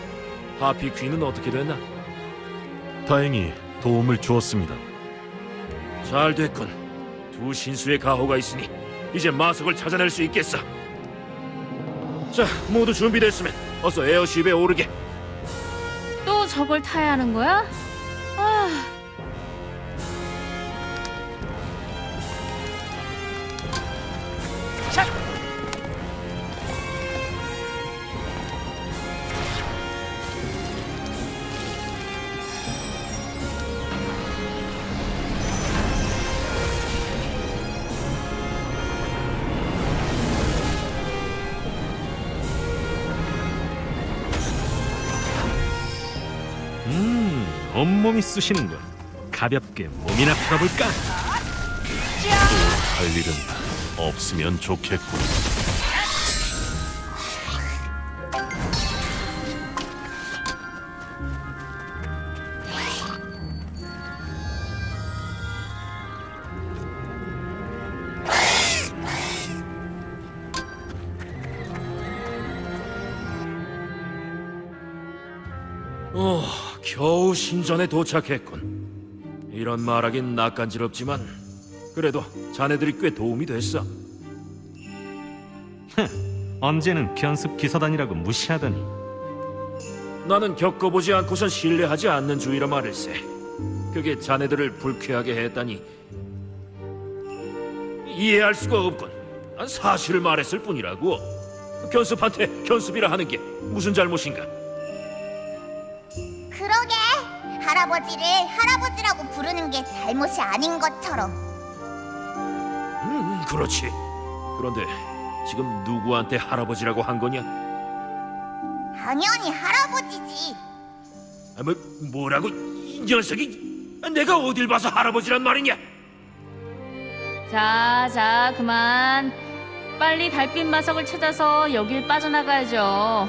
하피 퀸은 어떻게 됐나? 다행히 도움을 주었습니다. 잘 됐군. 두 신수의 가호가 있으니 이제 마석을 찾아낼 수 있겠어. 자, 모두 준비됐으면 어서 에어쉽에 오르게. 또 저걸 타야 하는 거야? 아, 온몸이 쑤시는군. 가볍게 몸이나 풀어볼까? 할 일은 없으면 좋겠군. 겨우 신전에 도착했군. 이런 말하긴 낯간지럽지만 그래도 자네들이 꽤 도움이 됐어. 언제는 견습 기사단이라고 무시하더니. 나는 겪어보지 않고선 신뢰하지 않는 주의라 말일세. 그게 자네들을 불쾌하게 했다니 이해할 수가 없군. 난 사실을 말했을 뿐이라고. 견습한테 견습이라 하는 게 무슨 잘못인가? 그러게 할아버지를 할아버지라고 부르는 게 잘못이 아닌 것처럼. 그렇지. 그런데 지금 누구한테 할아버지라고 한 거냐? 당연히 할아버지지. 뭐라고? 이 녀석이 내가 어딜 봐서 할아버지란 말이냐? 자, 그만. 빨리 달빛 마석을 찾아서 여길 빠져나가야죠.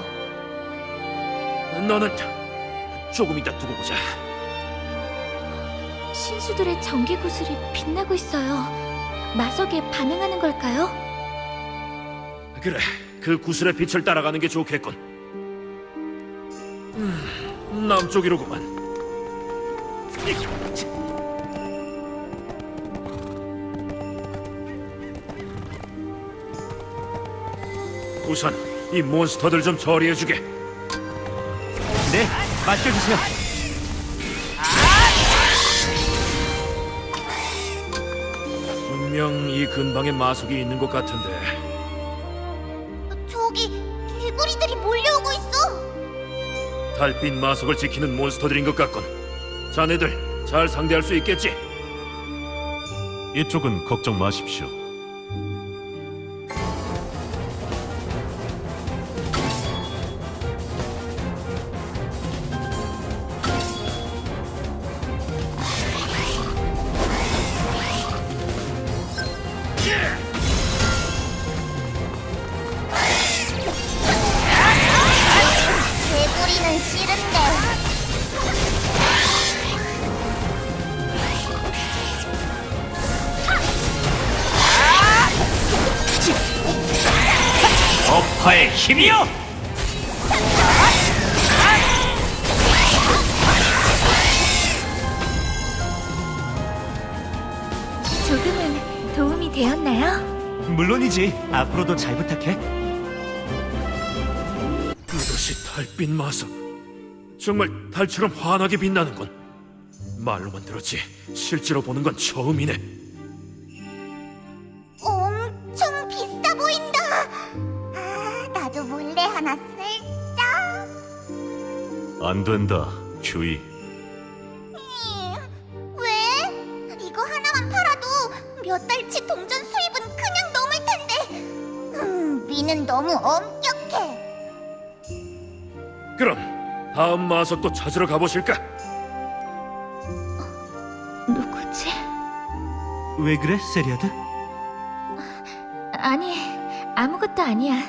너는 조금 이따 두고 보자. 신수들의 전기 구슬이 빛나고 있어요. 마석에 반응하는 걸까요? 그래, 그 구슬의 빛을 따라가는 게 좋겠군. 남쪽이로구만. 우선 이 몬스터들 좀 처리해주게. 네, 맡겨주세요. 분명 이 근방에 마석이 있는 것 같은데. 저기 개구리들이 몰려오고 있어. 달빛 마석을 지키는 몬스터들인 것 같군. 자네들 잘 상대할 수 있겠지? 이쪽은 걱정 마십시오. 개구리는 싫은데. 업화의 힘이여! 되었나요? 물론이지. 앞으로도 잘 부탁해. 이것이 달빛 마석. 정말 달처럼 환하게 빛나는군. 말로만 들었지 실제로 보는 건 처음이네. 엄청 비싸 보인다. 아, 나도 몰래 하나 살짝. 안 된다, 주의. 왜? 이거 하나만 팔아도 몇 달치 동전 수입은 그냥 넘을 텐데. 미는 너무 엄격해. 그럼 다음 마석도 찾으러 가보실까? 누구지? 왜 그래, 세리아드? 아니, 아무것도 아니야.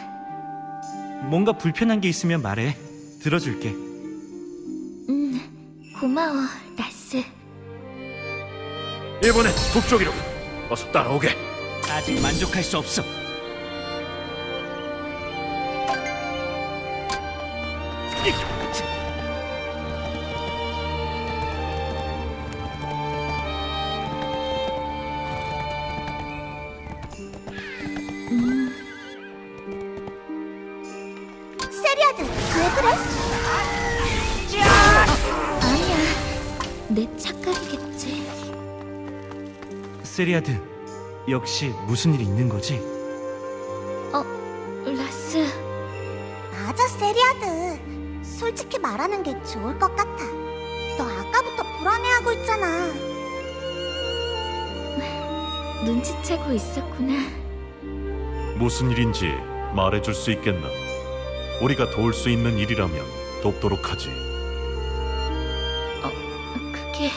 뭔가 불편한 게 있으면 말해. 들어줄게. 고마워, 라스. 이번엔 북쪽이로. 어서 따라오게. 아직 만족할 수 없어. 세리아드, 왜 그래? 아니야, 내 착각이겠지. 세리아드, 역시 무슨 일이 있는 거지? 라스, 맞아, 세리아드. 솔직히 말하는 게 좋을 것 같아. 너 아까부터 불안해하고 있잖아. 눈치채고 있었구나. 무슨 일인지 말해줄 수 있겠나? 우리가 도울 수 있는 일이라면 돕도록 하지. 그게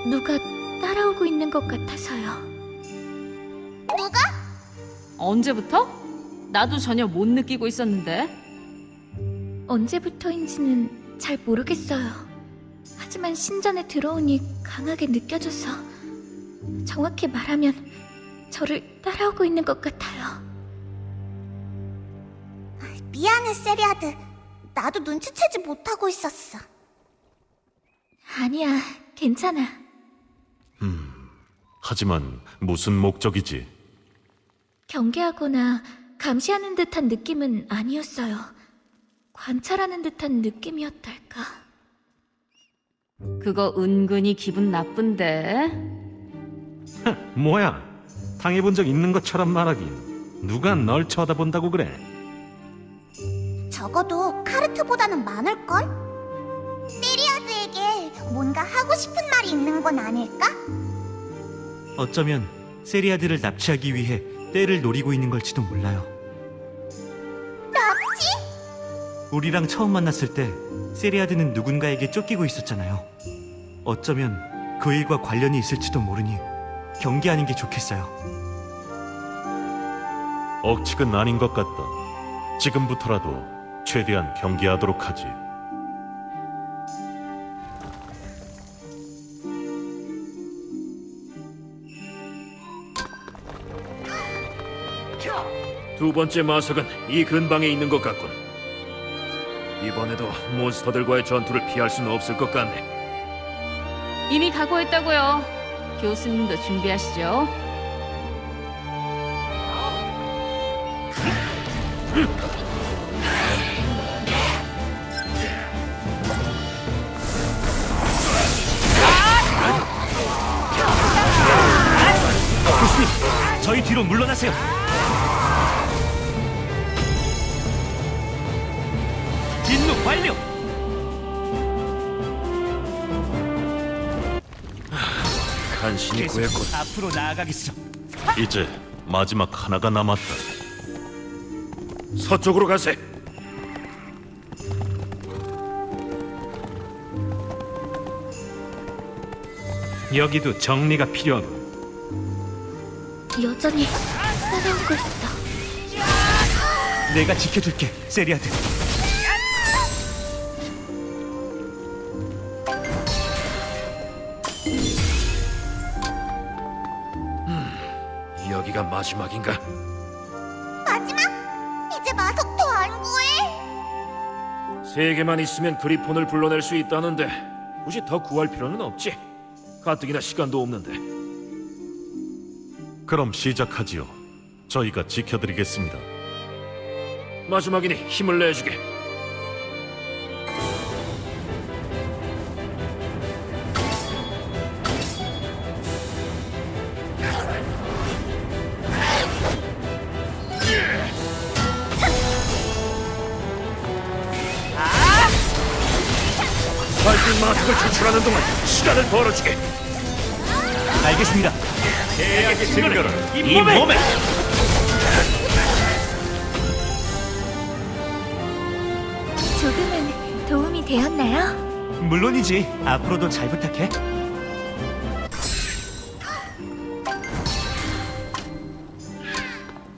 누가 따라오고 있는 것 같아서요. 누가? 언제부터? 나도 전혀 못 느끼고 있었는데. 언제부터인지는 잘 모르겠어요. 하지만 신전에 들어오니 강하게 느껴져서 정확히 말하면 저를 따라오고 있는 것 같아요. 미안해, 세리아드. 나도 눈치채지 못하고 있었어. 아니야, 괜찮아. 하지만 무슨 목적이지? 경계하거나 감시하는 듯한 느낌은 아니었어요. 관찰하는 듯한 느낌이었달까. 그거 은근히 기분 나쁜데. 뭐야? 당해본 적 있는 것처럼 말하긴. 누가 널 쳐다본다고 그래? 적어도 카르트보다는 많을걸? 세리아드에게 뭔가 하고 싶은 말이 있는 건 아닐까? 어쩌면 세리아드를 납치하기 위해 때를 노리고 있는 걸지도 몰라요. 납치? 우리랑 처음 만났을 때 세리아드는 누군가에게 쫓기고 있었잖아요. 어쩌면 그 일과 관련이 있을지도 모르니 경계하는 게 좋겠어요. 억측은 아닌 것 같다. 지금부터라도 최대한 경계하도록 하지. 두 번째 마석은 이 근방에 있는 것 같군. 이번에도 몬스터들과의 전투를 피할 수는 없을 것 같네. 이미 각오했다고요. 교수님도 준비하시죠. 교수님, 저희 뒤로 물러나세요. 진루 완료. 간신히 구했군. 앞으로 나아가겠어. 이제 마지막 하나가 남았다. 서쪽으로 가세. 여기도 정리가 필요하고. 여전히 따라오고 있어. 내가 지켜줄게, 세리아드. 여기가 마지막인가? 마지막? 이제 마석 더 안 구해? 3개만 있으면 그리폰을 불러낼 수 있다는데 굳이 더 구할 필요는 없지. 가뜩이나 시간도 없는데. 그럼 시작하지요. 저희가 지켜드리겠습니다. 마지막이니 힘을 내주게. 발빛 마석을 추출하는 동안 시간을 벌어주게. 알겠습니다. 계약의 증거를 이 몸에! 조금은 도움이 되었나요? 물론이지. 앞으로도 잘 부탁해.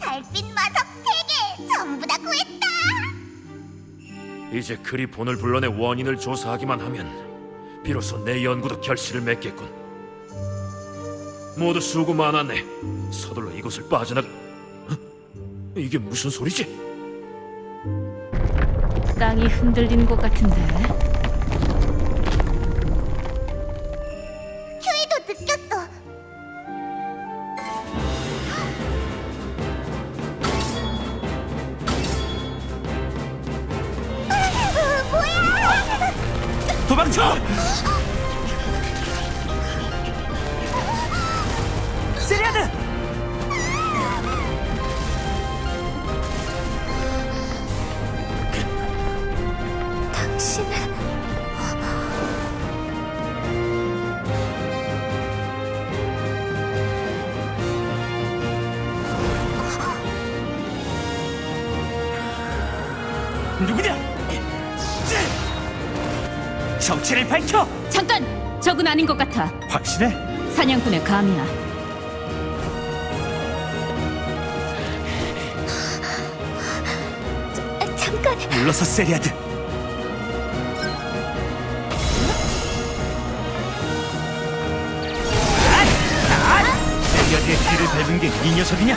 달빛 마석 3개 전부 다 구했다. 이제 그리폰을 불러내 원인을 조사하기만 하면 비로소 내 연구도 결실을 맺겠군. 모두 수고 많았네. 서둘러 이곳을 빠져나가. 어? 이게 무슨 소리지? 땅이 흔들리는 것 같은데. 휴이도 느꼈어. 뭐야? 도망쳐! 세리아드! 당신은 누구냐? 정체를 밝혀! 잠깐! 적은 아닌 것 같아. 확실해? 사냥꾼의 감이야. 잠깐. 물러서 세리아드. 세리아드의 뒤를 밟은 게 이 녀석이냐?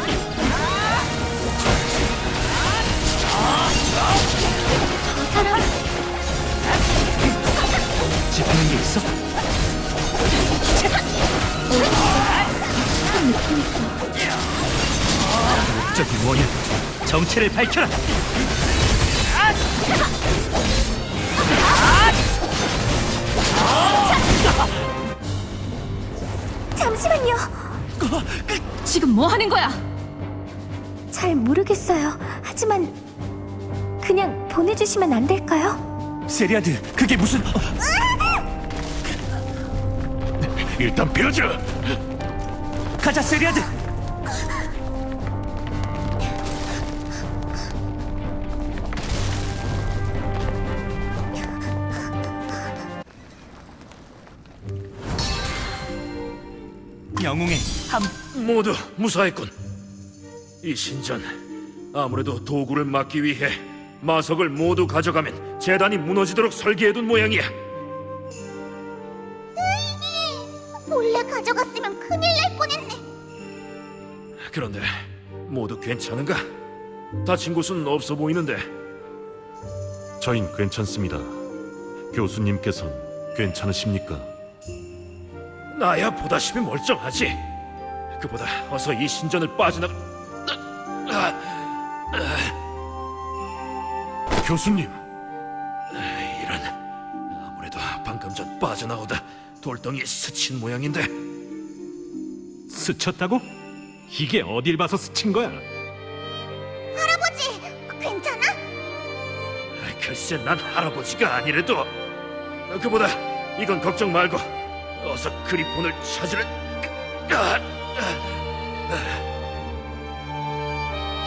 짚는 게 있어? 목적이 뭐냐? 정체를 밝혀라! 잠시만요. 지금 뭐 하는 거야? 잘 모르겠어요. 하지만 그냥 보내주시면 안 될까요? 세리아드, 그게 무슨... 일단 빌어줘. 가자, 세리아드! 영웅의 모두 무사했군. 이 신전 아무래도 도구를 막기 위해 마석을 모두 가져가면 재단이 무너지도록 설계해둔 모양이야. 몰래 가져갔으면 큰일 날 뻔했네. 그런데 모두 괜찮은가? 다친 곳은 없어 보이는데. 저흰 괜찮습니다. 교수님께선 괜찮으십니까? 나야 보다시피 멀쩡하지. 그보다 어서 이 신전을 빠져나가. 교수님! 이런, 아무래도 방금 전 빠져나오다 돌덩이에 스친 모양인데. 스쳤다고? 이게 어딜 봐서 스친 거야? 할아버지, 괜찮아? 글쎄, 난 할아버지가 아니래도. 그보다 이건 걱정 말고 어서 그리폰을 찾으려.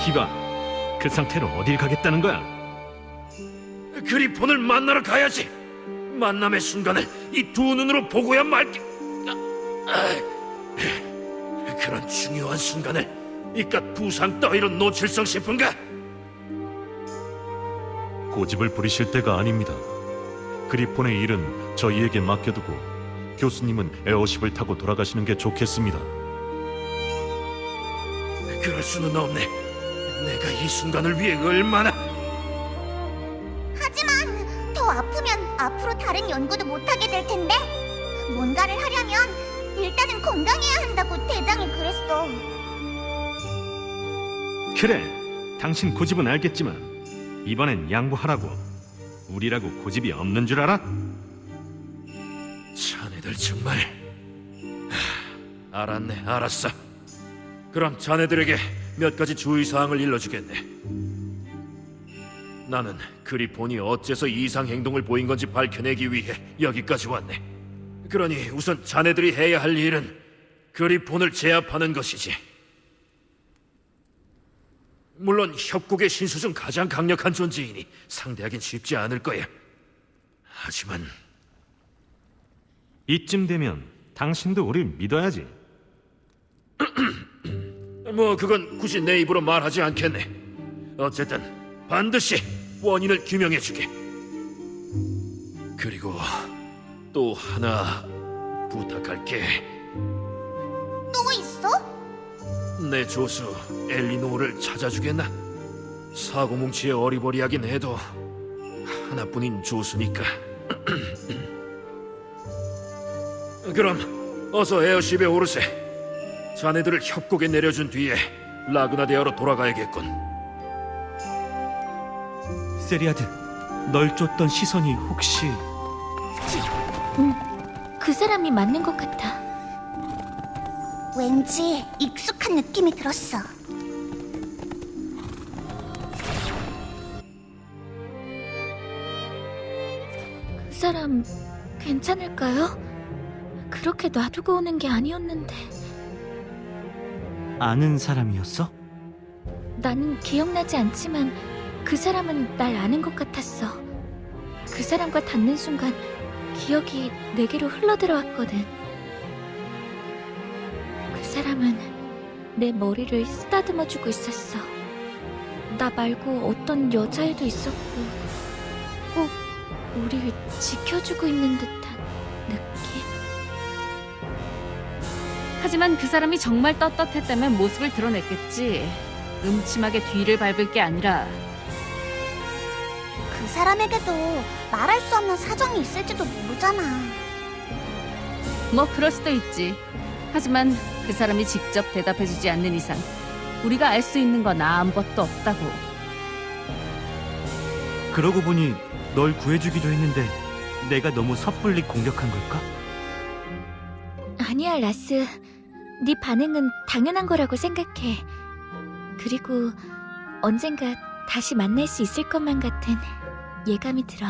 히바, 그 상태로 어딜 가겠다는 거야? 그리폰을 만나러 가야지. 만남의 순간을 이 두 눈으로 보고야 말게. 그런 중요한 순간을 이깟 부상 따위로 놓칠성 싶은가? 고집을 부리실 때가 아닙니다. 그리폰의 일은 저희에게 맡겨두고 교수님은 에어쉽을 타고 돌아가시는 게 좋겠습니다. 그럴 수는 없네. 내가 이 순간을 위해 얼마나... 하지만 더 아프면 앞으로 다른 연구도 못하게 될 텐데 뭔가를 하려면 일단은 건강해야 한다고 대장이 그랬어. 그래, 당신 고집은 알겠지만 이번엔 양보하라고. 우리라고 고집이 없는 줄 알아? 자네들 정말. 알았네, 알았어. 그럼 자네들에게 몇 가지 주의사항을 일러주겠네. 나는 그리폰이 어째서 이상 행동을 보인 건지 밝혀내기 위해 여기까지 왔네. 그러니 우선 자네들이 해야 할 일은 그리폰을 제압하는 것이지. 물론 협곡의 신수 중 가장 강력한 존재이니 상대하긴 쉽지 않을 거야. 하지만 이쯤 되면 당신도 우릴 믿어야지. 뭐 그건 굳이 내 입으로 말하지 않겠네. 어쨌든 반드시 원인을 규명해주게. 그리고 또 하나 부탁할게. 또 있어? 내 조수 엘리노를 찾아주겠나? 사고뭉치에 어리버리하긴 해도 하나뿐인 조수니까. 그럼 어서 에어쉽에 오르세. 자네들을 협곡에 내려준 뒤에 라그나 대하로 돌아가야겠군. 세리아드, 널 쫓던 시선이 혹시... 그 사람이 맞는 것 같아. 왠지 익숙한 느낌이 들었어. 그 사람 괜찮을까요? 그렇게 놔두고 오는 게 아니었는데. 아는 사람이었어? 나는 기억나지 않지만 그 사람은 날 아는 것 같았어. 그 사람과 닿는 순간 기억이 내게로 흘러들어왔거든. 그 사람은 내 머리를 쓰다듬어주고 있었어. 나 말고 어떤 여자애도 있었고 꼭 우릴 지켜주고 있는 듯한 느낌? 하지만 그 사람이 정말 떳떳했다면 모습을 드러냈겠지. 음침하게 뒤를 밟을 게 아니라. 그 사람에게도 말할 수 없는 사정이 있을지도 모르잖아. 뭐 그럴 수도 있지. 하지만 그 사람이 직접 대답해주지 않는 이상 우리가 알 수 있는 건 아무것도 없다고. 그러고 보니 널 구해주기도 했는데 내가 너무 섣불리 공격한 걸까? 아니야, 라스. 네 반응은 당연한 거라고 생각해. 그리고 언젠가 다시 만날 수 있을 것만 같은 예감이 들어.